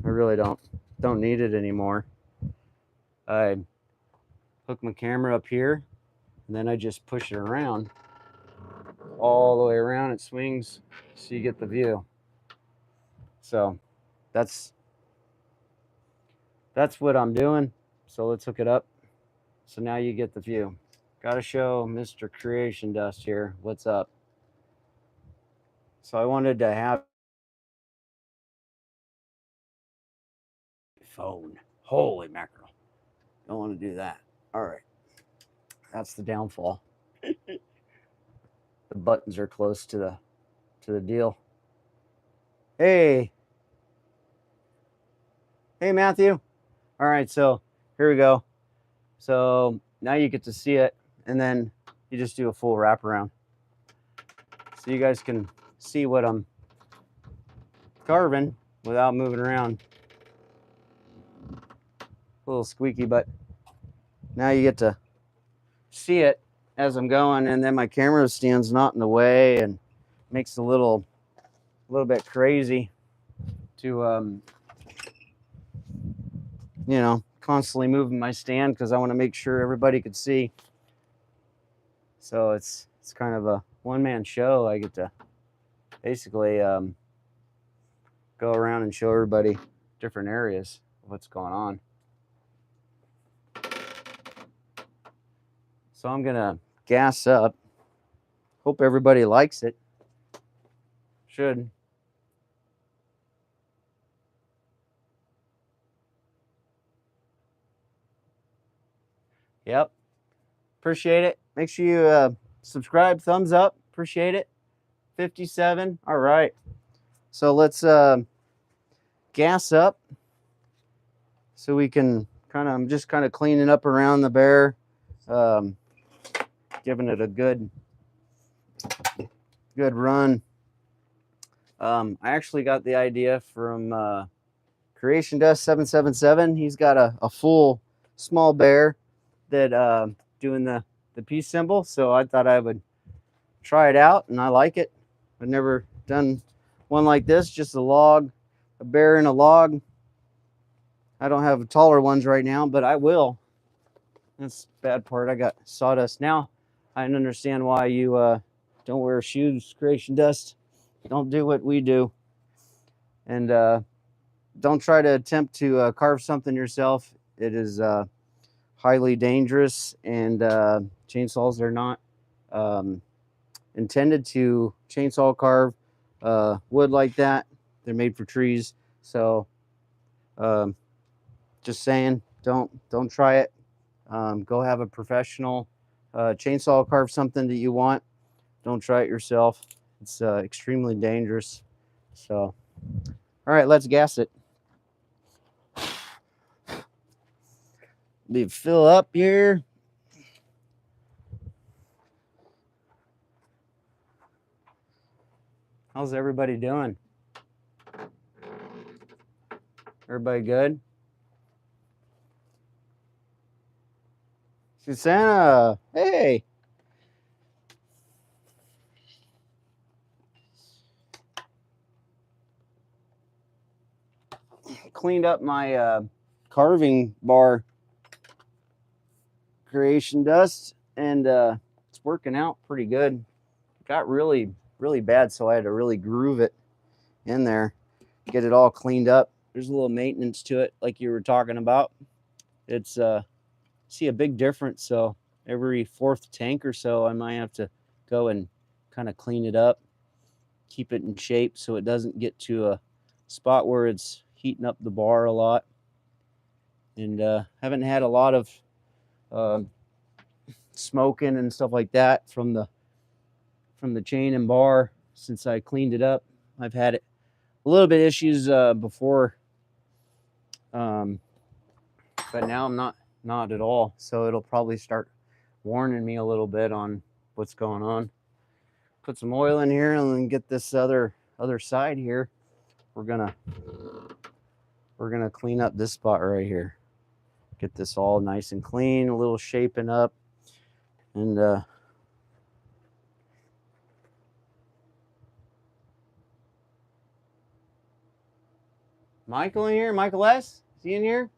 really don't need it anymore. I hook my camera up here, and then I just push it around all the way around. It swings so you get the view. So that's what I'm doing. So let's hook it up. So now you get the view. Gotta show Mr. Creation Dust here what's up. So I wanted to have phone. Holy mackerel. Don't want to do that. All right. That's the downfall. The buttons are close to the deal. Hey. Hey, Matthew. All right, so here we go. So now you get to see it, and then you just do a full wraparound. So you guys can see what I'm carving without moving around. A little squeaky, but now you get to see it as I'm going, and then my camera stands not in the way and makes a little bit crazy to you know, constantly moving my stand because I want to make sure everybody could see. So it's kind of a one-man show. I get to basically go around and show everybody different areas of what's going on. So I'm gonna gas up. Hope everybody likes it. Should. Yep. Appreciate it. Make sure you subscribe, thumbs up. Appreciate it. 57. All right. So let's gas up so we can I'm just kind of cleaning up around the bear, giving it a good run. I actually got the idea from Creation Dust 777. He's got a full small bear that doing the peace symbol, so I thought I would try it out, and I like it. I've never done one like this, just a bear in a log. I don't have taller ones right now, but I will. That's the bad part. I got sawdust. Now I understand why you don't wear shoes, Creation Dust. Don't do what we do. And don't try to attempt to carve something yourself. It is highly dangerous, and chainsaws are not intended to chainsaw carve wood like that. They're made for trees. So just saying, don't try it. Go have a professional chainsaw carve something that you want. Don't try it yourself. It's extremely dangerous. So, all right, let's gas it. Fill up here. How's everybody doing? Everybody good? Susanna, hey. Cleaned up my carving bar, Creation Dust, and it's working out pretty good. Got really bad, so I had to really groove it in there, get it all cleaned up. There's a little maintenance to it, like you were talking about. It's see a big difference. So every fourth tank or so, I might have to go and kind of clean it up, keep it in shape so it doesn't get to a spot where it's heating up the bar a lot. And haven't had a lot of smoking and stuff like that from the chain and bar since I cleaned it up. I've had a little bit issues before, but now I'm not at all. So it'll probably start warning me a little bit on what's going on. Put some oil in here and then get this other side here. We're gonna clean up this spot right here. Get this all nice and clean, a little shaping up, and Michael in here? Michael S? Is he in here?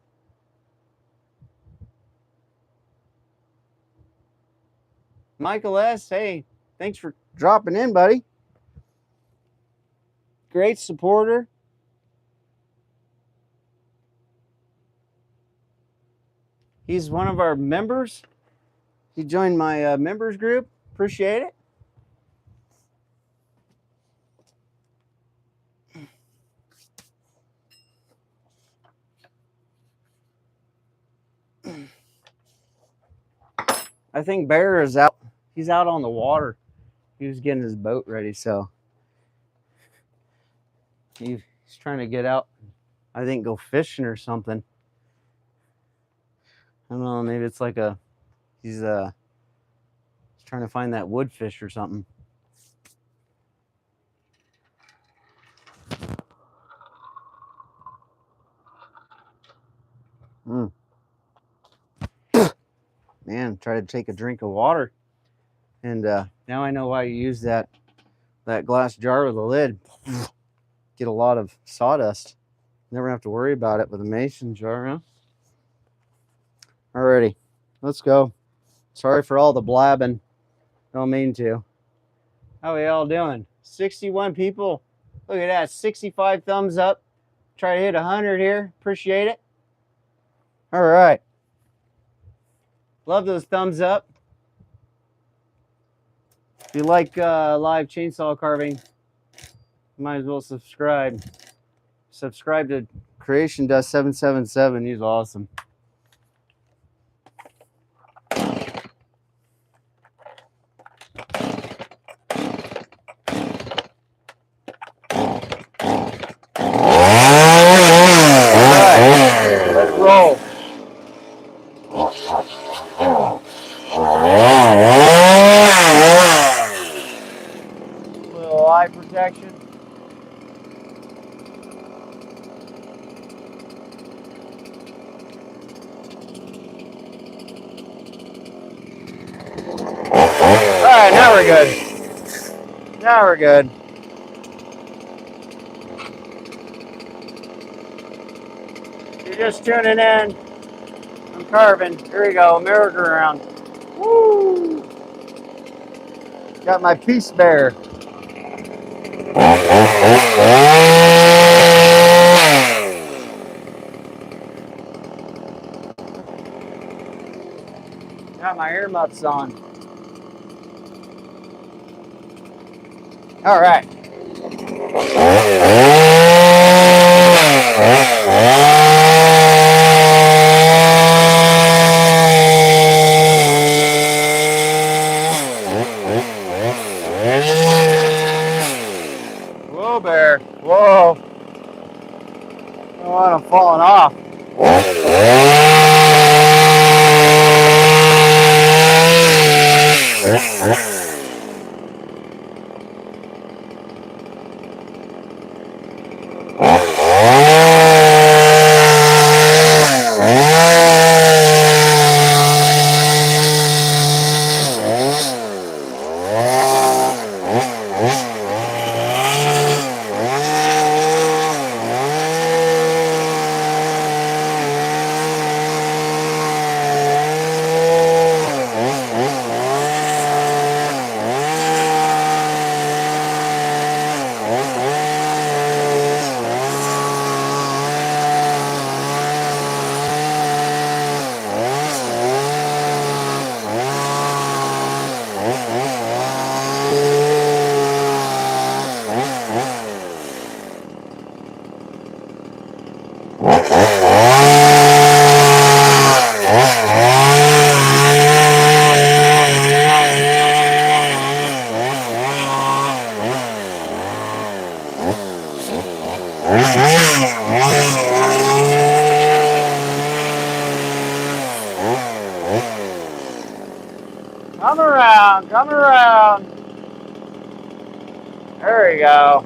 Michael S, hey, thanks for dropping in, buddy. Great supporter. He's one of our members. He joined my members group. Appreciate it. I think Bear is out. He's out on the water. He was getting his boat ready, so he's trying to get out. I think go fishing or something. I don't know. Maybe it's like he's trying to find that wood fish or something. Man, try to take a drink of water, and now I know why you use that glass jar with a lid. Get a lot of sawdust. Never have to worry about it with a mason jar, huh? Alrighty, let's go. Sorry for all the blabbing. Don't mean to. How are we all doing? 61 people. Look at that. 65 thumbs up. Try to hit 100 here. Appreciate it. All right. Love those thumbs up. If you like live chainsaw carving, you might as well subscribe. Subscribe to Creation Dust 777. He's awesome. Let's roll. Little eye protection. Alright, now we're good. Now we're good. If you're just tuning in, I'm carving. Here we go, merry-go-round. Woo! Got my piece bear. Got my earmuffs on. All right. Whoa, bear. Whoa. I don't want him falling off. Come around, come around. There we go.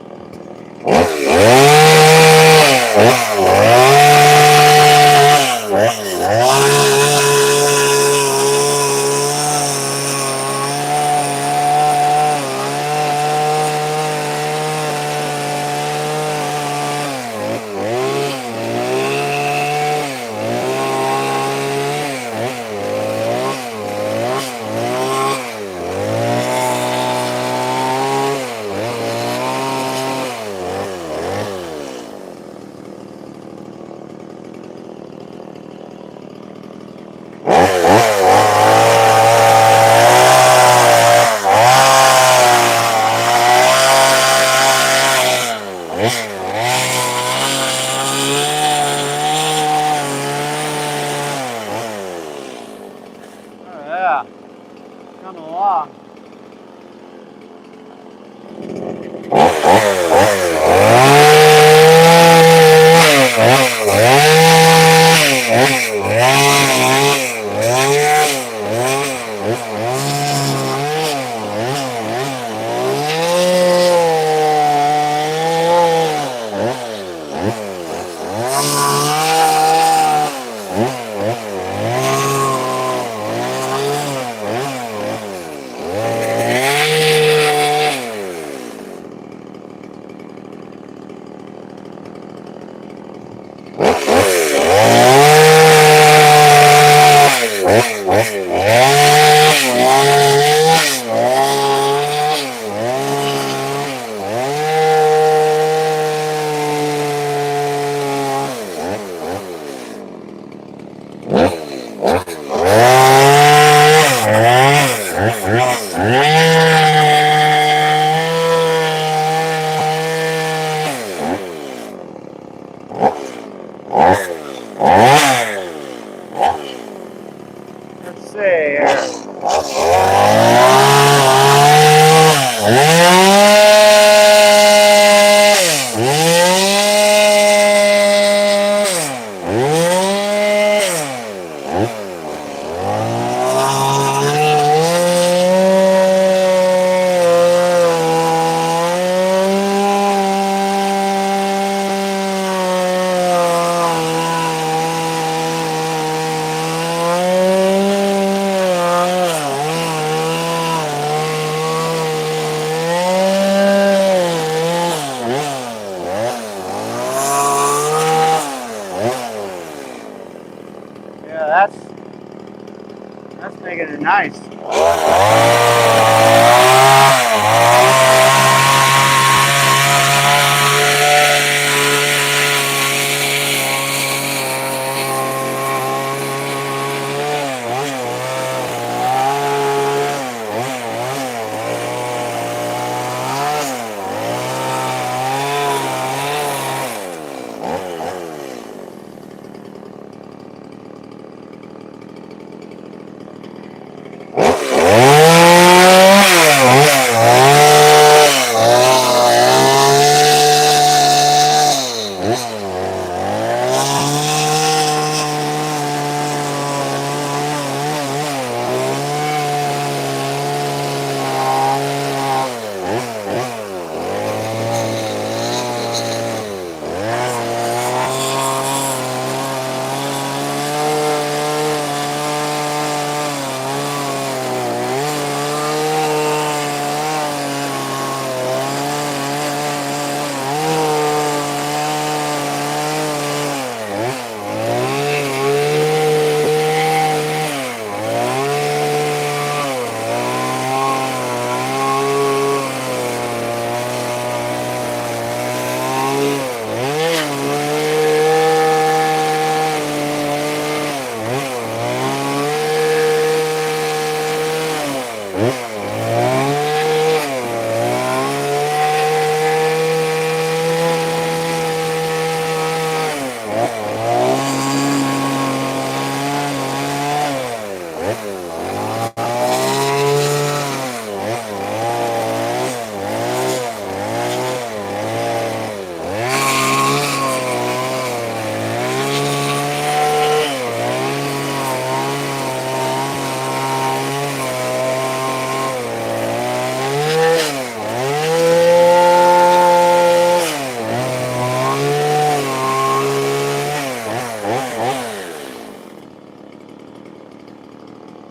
Nice.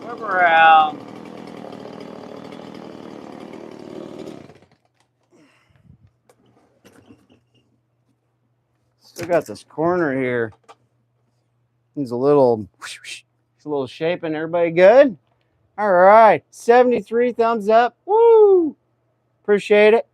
Whip around. Still got this corner here. Needs a little shaping. Everybody good? All right. 73 thumbs up. Woo! Appreciate it.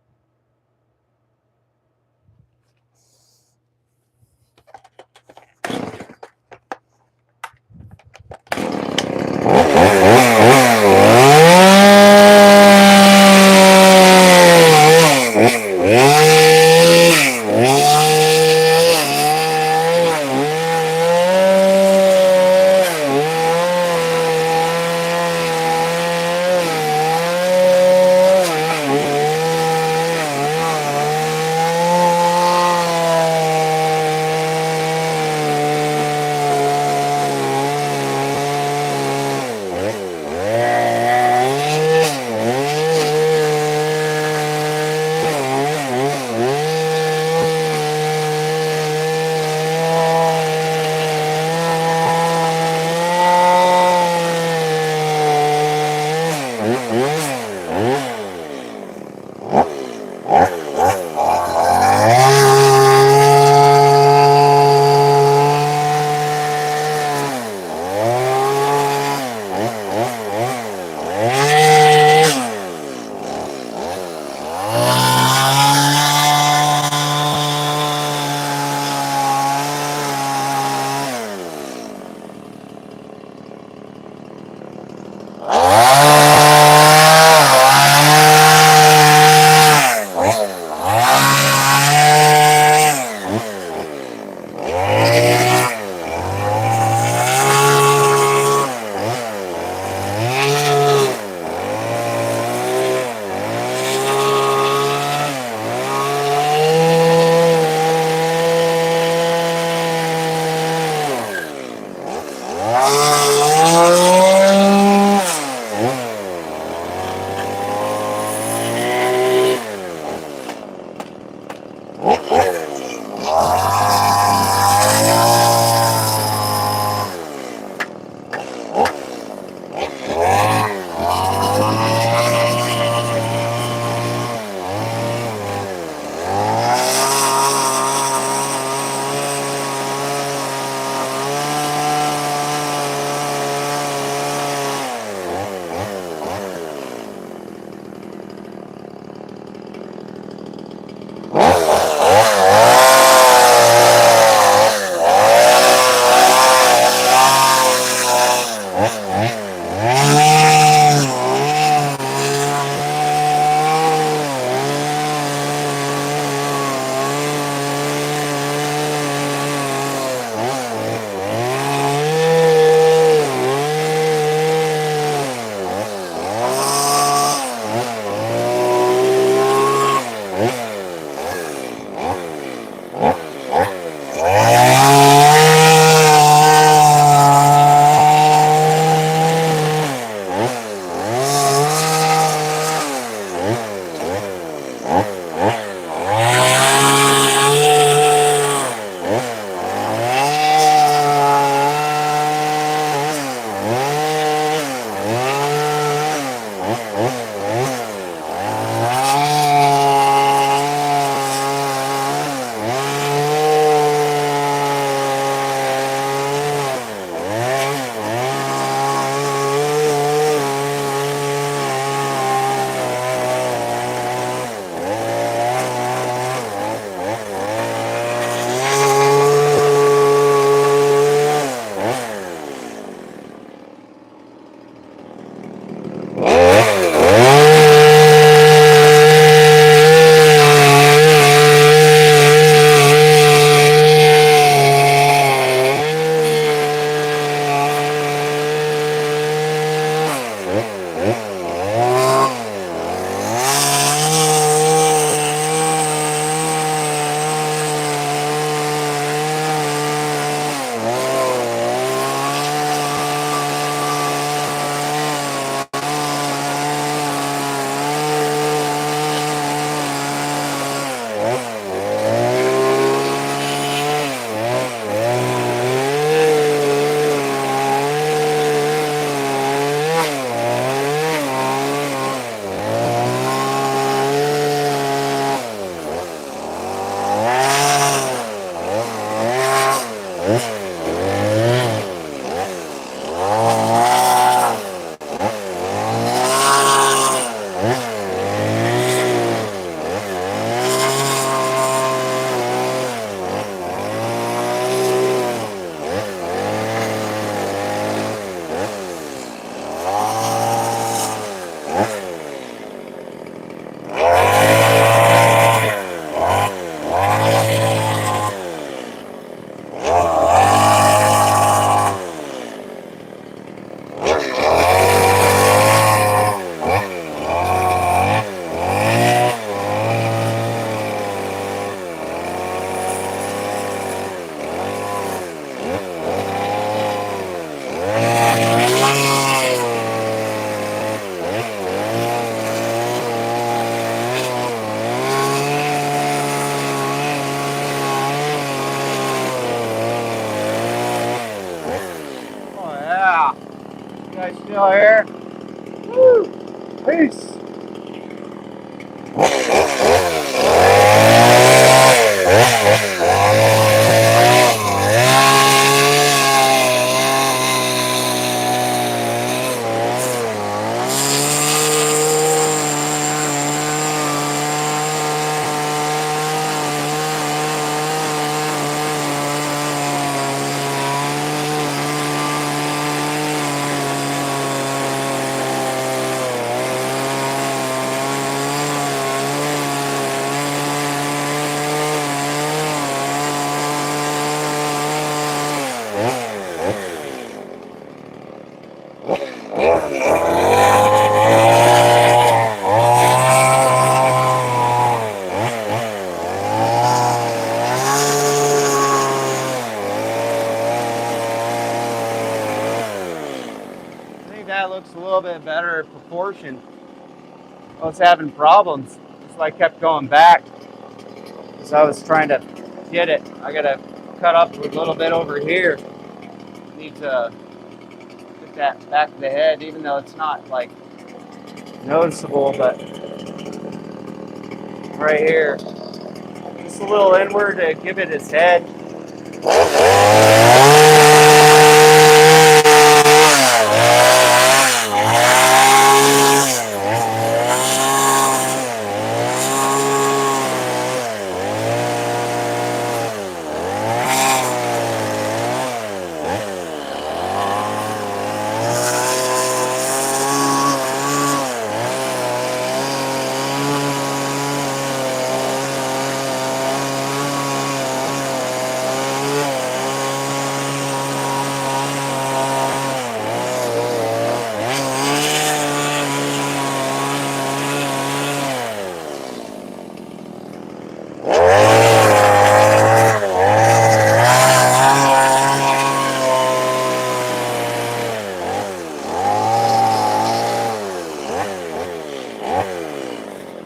still here? Woo! Peace! That looks a little bit better proportion. I was having problems, so I kept going back because I was trying to get it. I gotta cut up a little bit over here. Need to get that back of the head, even though it's not like noticeable, but right here, just a little inward to give it its head.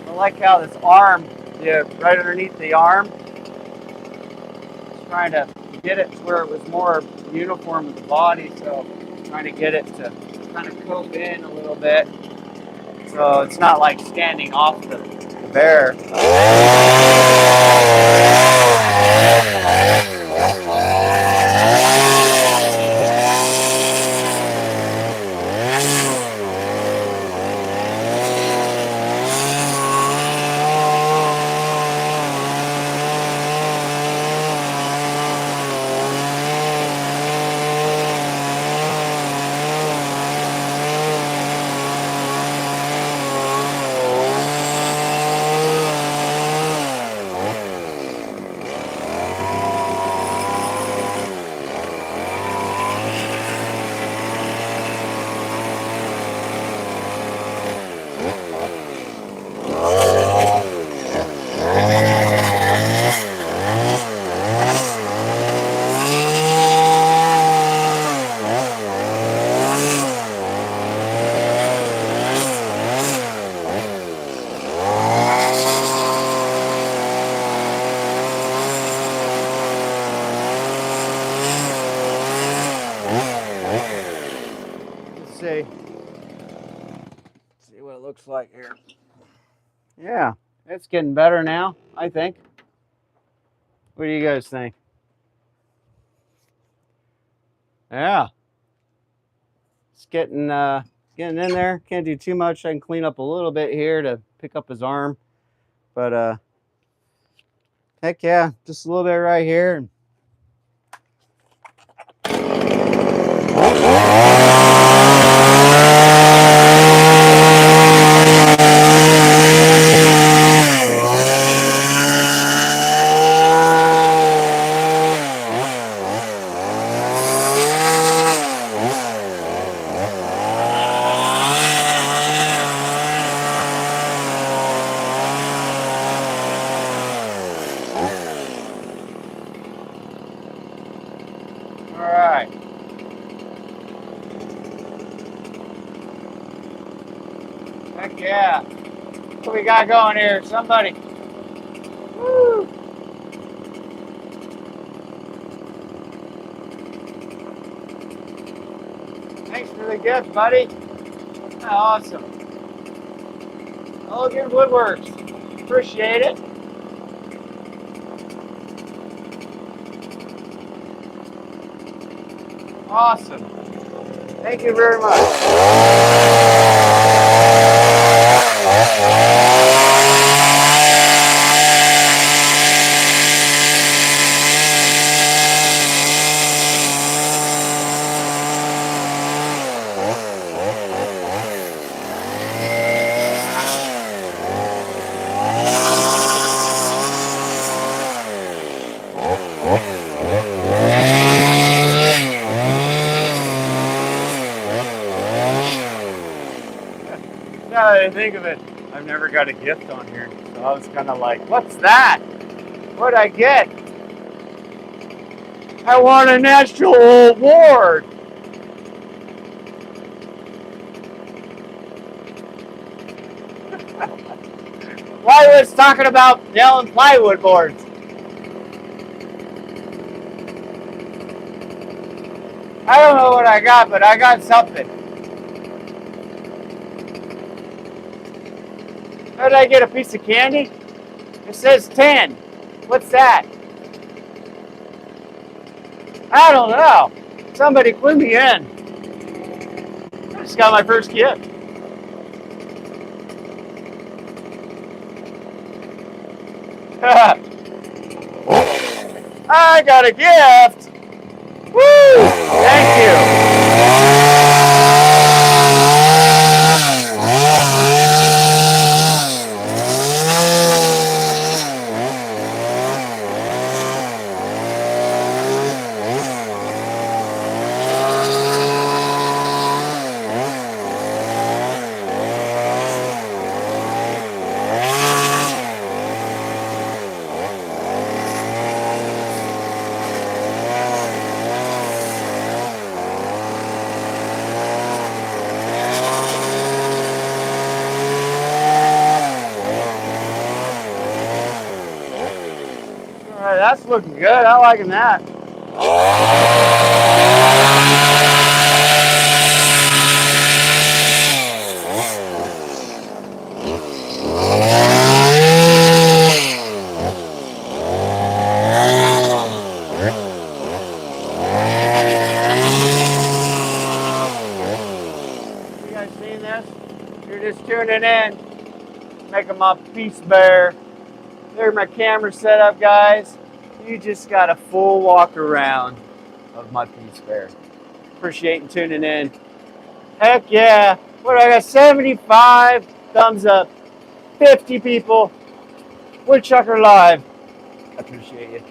I like how this arm, right underneath the arm, trying to get it to where it was more uniform with the body, so trying to get it to kind of cope in a little bit, so it's not like standing off the bear. See what it looks like here. Yeah, it's getting better now, I think. What do you guys think? Yeah, it's getting in there. Can't do too much. I can clean up a little bit here to pick up his arm, but heck yeah, just a little bit right here. All right. Heck yeah. What we got going here? Somebody. Woo. Thanks. for the gift, buddy. Awesome. Elegant Woodworks. Appreciate it. Awesome. Thank you very much. Now that I think of it, I've never got a gift on here, so I was kind of like, what's that? What'd I get? I won a national award. Plywood's talking about nailing plywood boards. I don't know what I got, but I got something. How did I get a piece of candy? It says 10. What's that? I don't know. Somebody clue me in. I just got my first gift. I got a gift. Woo! Thank you. That's looking good. I'm liking that. You guys seen this? You're just tuning in. Making my piece bear. There's my camera setup, guys. You just got a full walk around of my piece bear. Appreciate you tuning in. Heck yeah. What, I got 75 thumbs up, 50 people. Woodchucker Live. I appreciate you.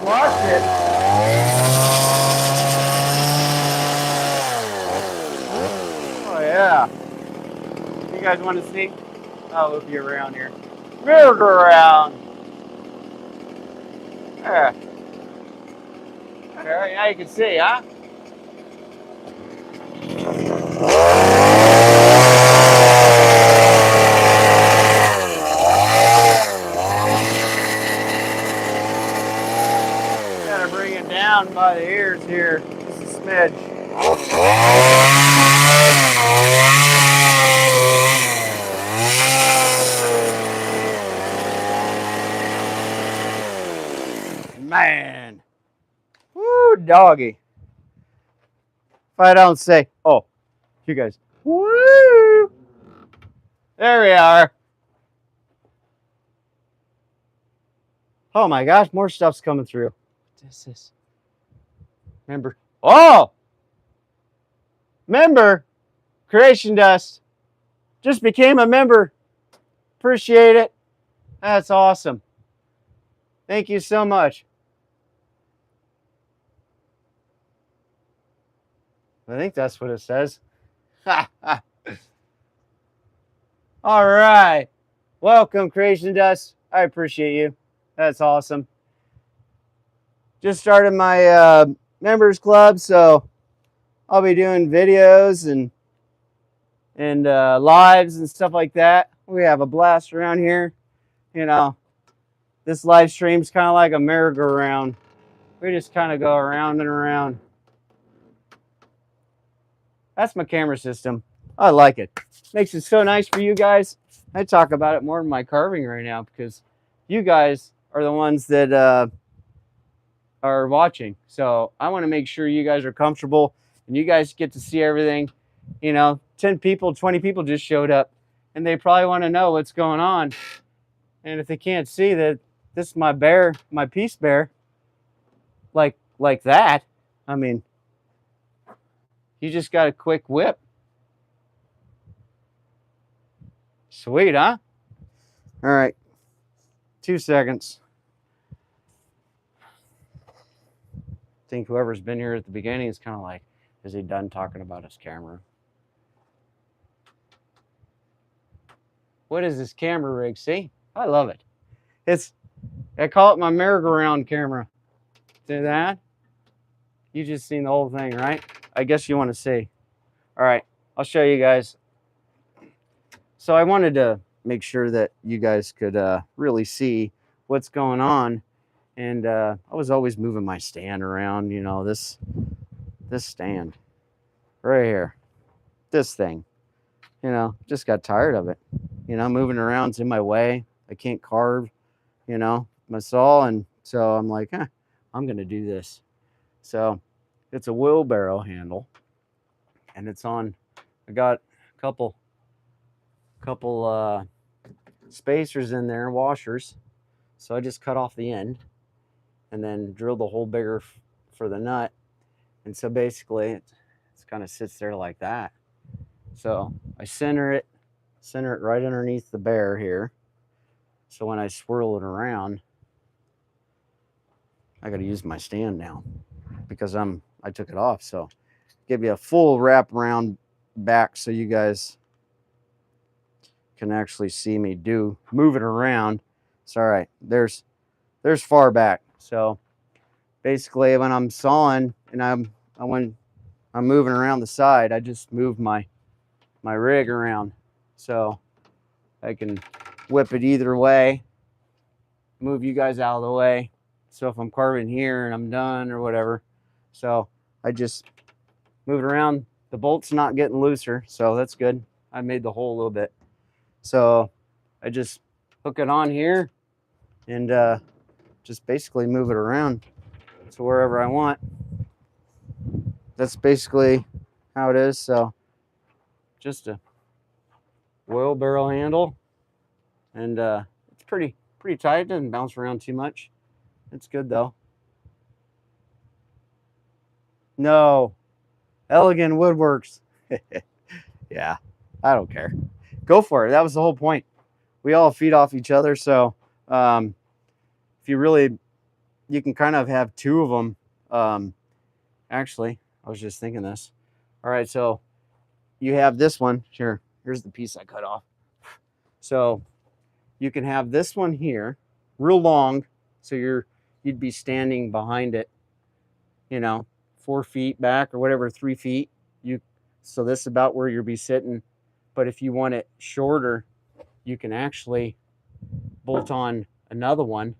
Watch it. Oh yeah. You guys want to see? I'll loop you around here. Move around. There. There, now you can see, huh? Gotta bring it down by the ears here. Just a smidge. Man. good doggy. If I don't say, oh, you guys, woo! There we are. Oh my gosh, more stuff's coming through. What is this? Remember? Oh! Member, Creation Dust. Just became a member. Appreciate it. That's awesome. Thank you so much. I think that's what it says. All right. Welcome, Creation Dust. I appreciate you. That's awesome. Just started my members club, so I'll be doing videos and lives and stuff like that. We have a blast around here. You know, this live stream's kind of like a merry-go-round. We just kind of go around and around. That's my camera system. I like it. Makes it so nice for you guys. I talk about it more in my carving right now because you guys are the ones that are watching. So I want to make sure you guys are comfortable and you guys get to see everything. You know, 10 people, 20 people just showed up and they probably want to know what's going on. And if they can't see that this is my bear, my peace bear, like that, I mean, you just got a quick whip. Sweet, huh? All right. 2 seconds. I think whoever's been here at the beginning is kind of like, is he done talking about his camera? What is this camera rig? See? I love it. I call it my merry-go-round camera. See that? You just seen the whole thing, right? I guess you want to see. All right. I'll show you guys. So I wanted to make sure that you guys could really see what's going on. And I was always moving my stand around, you know, this stand right here, this thing, you know, just got tired of it, you know, moving around's in my way. I can't carve, you know, my saw. And so I'm like, I'm going to do this. So it's a wheelbarrow handle and it's on, I got a couple spacers in there, washers. So I just cut off the end and then drilled the hole bigger for the nut. And so basically it kind of sits there like that. So I center it right underneath the bear here. So when I swirl it around, I got to use my stand now because I took it off. So give you a full wrap around back so you guys can actually see me move it around. It's all right. There's far back. So basically when I'm sawing and when I'm moving around the side, I just move my rig around so I can whip it either way, move you guys out of the way. So if I'm carving here and I'm done or whatever, so I just move it around. The bolt's not getting looser, so that's good. I made the hole a little bit. So I just hook it on here and just basically move it around to wherever I want. That's basically how it is. So just a wheelbarrow handle, and it's pretty tight. It doesn't bounce around too much. It's good though. No, Elegant Woodworks. Yeah, I don't care. Go for it. That was the whole point. We all feed off each other. So if you can kind of have two of them. Actually, I was just thinking this. All right, so you have this one. Here's the piece I cut off. So you can have this one here, real long. So you'd be standing behind it, you know, 4 feet back or whatever, 3 feet. So this is about where you'll be sitting. But if you want it shorter, you can actually bolt on another one.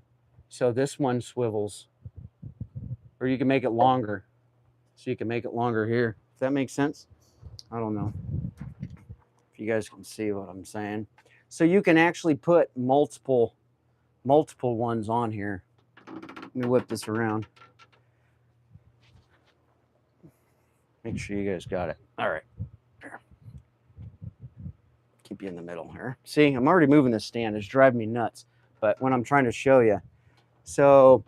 So this one swivels, or you can make it longer. So you can make it longer here. If that makes sense. I don't know if you guys can see what I'm saying. So you can actually put multiple ones on here. Let me whip this around. Make sure you guys got it. All right. Here. Keep you in the middle here. See, I'm already moving this stand. It's driving me nuts. But when I'm trying to show you, so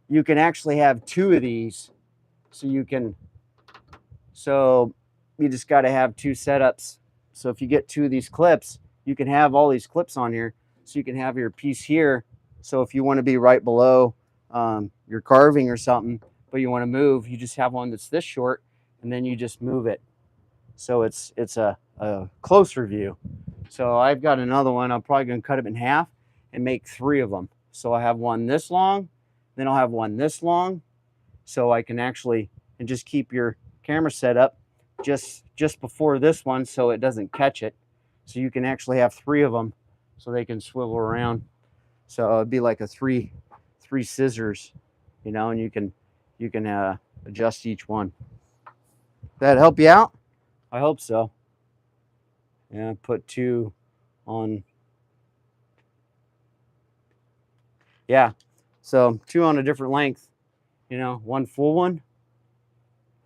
you can actually have two of these. So you just got to have two setups. So if you get two of these clips, you can have all these clips on here. So you can have your piece here. So if you want to be right below your carving or something, but you want to move, you just have one that's this short, and then you just move it. So it's a closer view. So I've got another one. I'm probably going to cut it in half and make three of them. So I have one this long, then I'll have one this long. So I can actually, and just keep your camera set up just before this one so it doesn't catch it. So you can actually have three of them so they can swivel around. So it'd be like a three scissors, you know, and you can adjust each one. That help you out? I hope so. Yeah, put two on. Yeah, so two on a different length, you know, one full one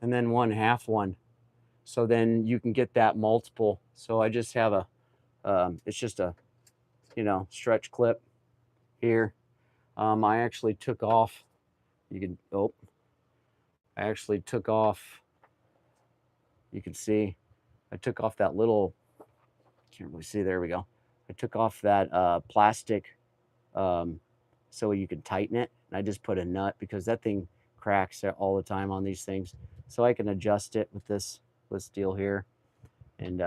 and then one half one. So then you can get that multiple. So I just have it's just a, you know, stretch clip here. I actually took off, I actually took off, you can see, I took off that little, can't really see, there we go. I took off that plastic so you can tighten it. And I just put a nut because that thing cracks all the time on these things. So I can adjust it with this deal here and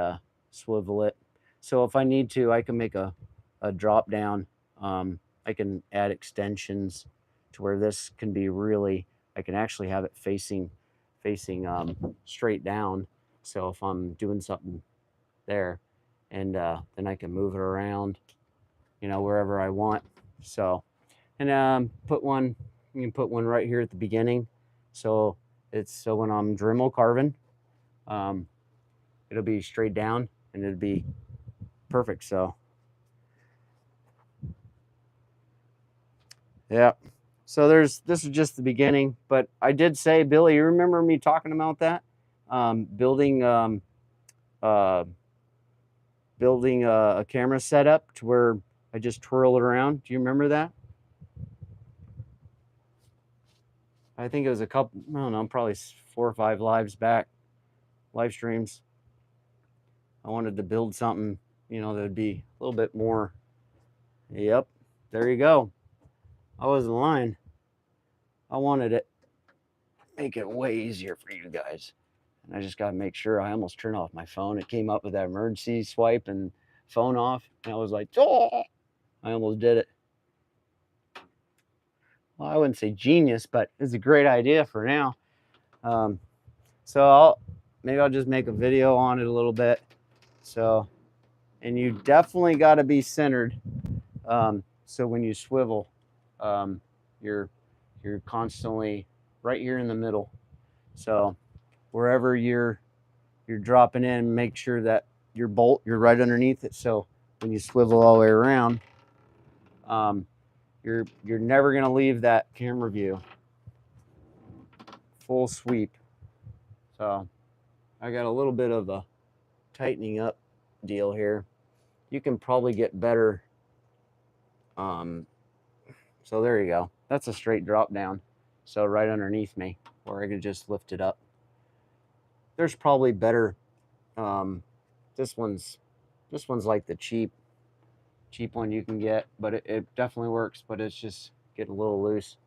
swivel it. So if I need to, I can make a drop down. I can add extensions to where this can be really, I can actually have it facing straight down. So if I'm doing something there, and then I can move it around, you know, wherever I want. So, and put one, you can put one right here at the beginning. So it's, so when I'm Dremel carving, it'll be straight down and it'll be perfect. So yeah, so this is just the beginning, but I did say, Billy, you remember me talking about that, building a camera setup to where I just twirl it around. Do you remember that? I think it was a couple, I don't know, probably 4 or 5 live streams. I wanted to build something, you know, that'd be a little bit more. Yep, there you go. I wasn't lying. I wanted it, make it way easier for you guys. And I just got to make sure. I almost turned off my phone. It came up with that emergency swipe and phone off. And I was like, oh, I almost did it. Well, I wouldn't say genius, but it's a great idea for now. So maybe I'll just make a video on it a little bit. So, and you definitely got to be centered. So when you swivel, you're constantly right here in the middle. So wherever you're dropping in, make sure that your bolt, you're right underneath it. So when you swivel all the way around, you're never going to leave that camera view. Full sweep. So I got a little bit of a tightening up deal here. You can probably get better. So there you go. That's a straight drop down. So right underneath me, or I can just lift it up. There's probably better. This one's like the cheap one you can get, but it definitely works, but it's just getting a little loose.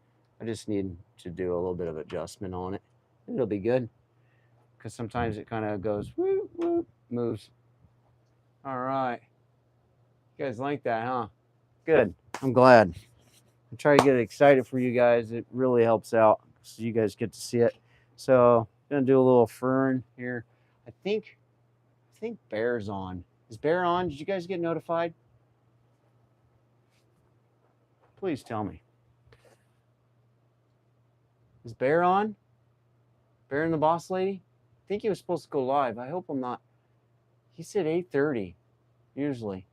I just need to do a little bit of adjustment on it. It'll be good, because sometimes it kind of goes whoop, whoop, moves. All right, you guys like that, huh? Good. I'm glad. I try to get excited for you guys. It really helps out, so you guys get to see it. So I'm gonna do a little fern here. I think Bear's on. Is Bear on? Did you guys get notified? Please tell me. Is Bear on? Bear and the Boss Lady? I think he was supposed to go live. I hope I'm not. He said 8:30, usually.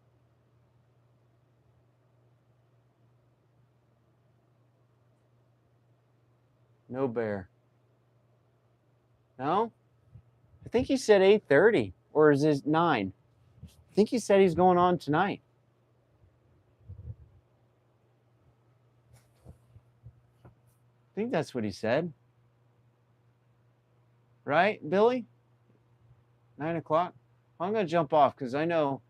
No Bear. No? I think he said 8:30, or is it 9? I think he said he's going on tonight. I think that's what he said. Right, Billy? 9 o'clock? Well, I'm going to jump off because I know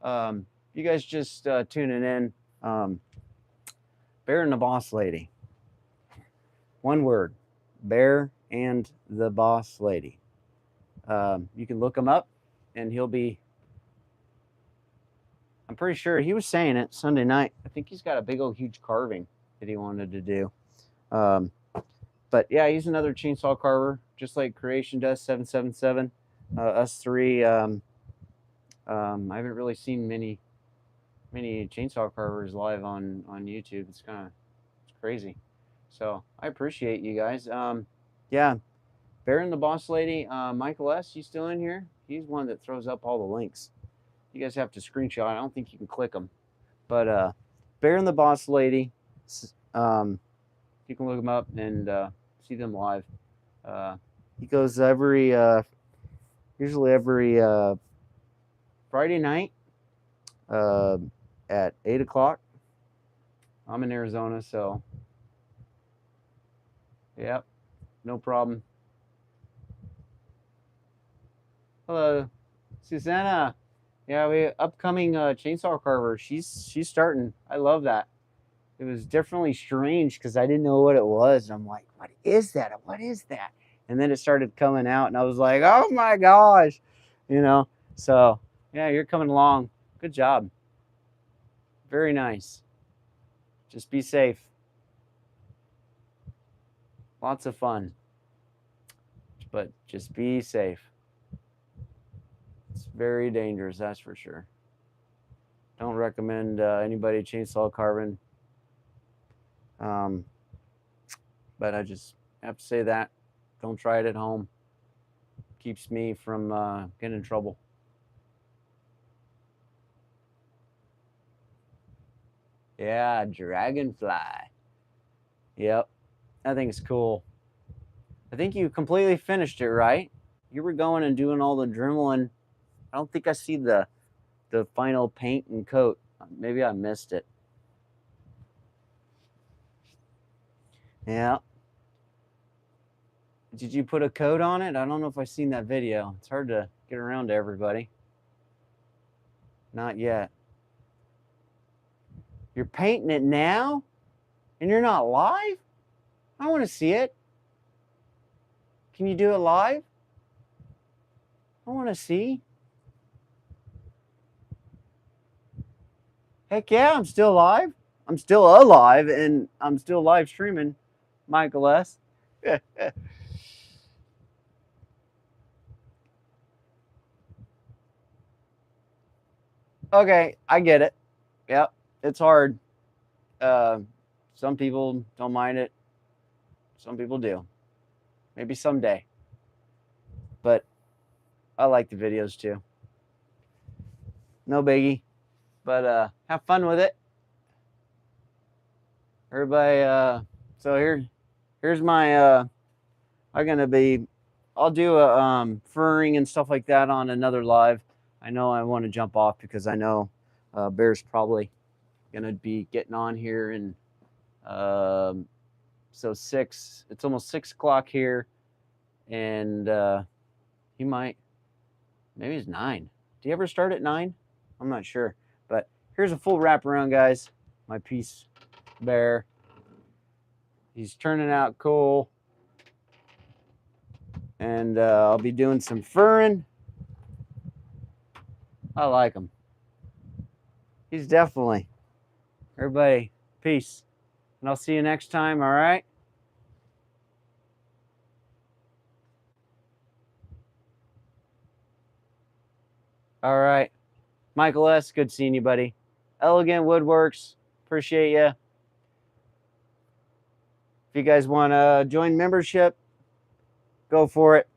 you guys just tuning in. Bear and the Boss Lady. One word. Bear and the Boss Lady. You can look him up, and he'll be... I'm pretty sure he was saying it Sunday night. I think he's got a big old huge carving that he wanted to do. But yeah, he's another chainsaw carver, just like Creation does, 777. Us three, I haven't really seen many chainsaw carvers live on YouTube. It's crazy. So I appreciate you guys. Yeah, Bear and the Boss Lady, Michael S., you still in here? He's one that throws up all the links. You guys have to screenshot. I don't think you can click them. But Bear and the Boss Lady, you can look them up and see them live. He goes usually every Friday night at 8 o'clock. I'm in Arizona, so yep, no problem. Hello, Susanna. Yeah, we upcoming chainsaw carver. She's starting. I love that. It was definitely strange because I didn't know what it was. And I'm like, what is that? What is that? And then it started coming out, and I was like, oh my gosh, you know. So yeah, you're coming along. Good job. Very nice. Just be safe. Lots of fun. But just be safe. It's very dangerous, that's for sure. Don't recommend anybody chainsaw carving. But I just have to say that. Don't try it at home. Keeps me from getting in trouble. Yeah, dragonfly. Yep, that thing's cool. I think you completely finished it, right? You were going and doing all the dremeling. I don't think I see the final paint and coat. Maybe I missed it. Yeah. Did you put a coat on it? I don't know if I've seen that video. It's hard to get around to everybody. Not yet. You're painting it now? And you're not live? I want to see it. Can you do it live? I want to see. Heck yeah, I'm still live. I'm still alive, and I'm still live streaming. Michael S. Okay, I get it. Yep, it's hard. Some people don't mind it. Some people do. Maybe someday. But I like the videos too. No biggie. But have fun with it. Everybody, so here's my I'll do a furring and stuff like that on another live. I know I want to jump off because I know Bear's probably gonna be getting on here, and so it's almost 6 o'clock here, and he might, maybe it's 9. Do you ever start at 9? I'm not sure, but here's a full wraparound, guys. My piece Bear. He's turning out cool, and I'll be doing some furring. I like him. He's definitely. Everybody, peace. And I'll see you next time, all right? All right. Michael S., good seeing you, buddy. Elegant Woodworks, appreciate you. If you guys want to join membership, go for it.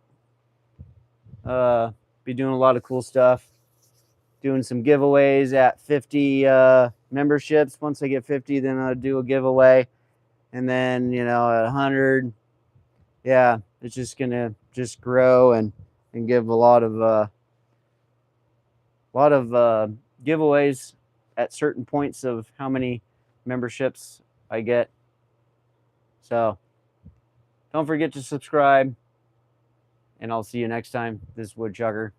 Be doing a lot of cool stuff. Doing some giveaways at 50 memberships. Once I get 50, then I'll do a giveaway. And then, at 100, yeah, it's just going to just grow and and give a lot of giveaways at certain points of how many memberships I get. So don't forget to subscribe, and I'll see you next time. This is Woodchucker.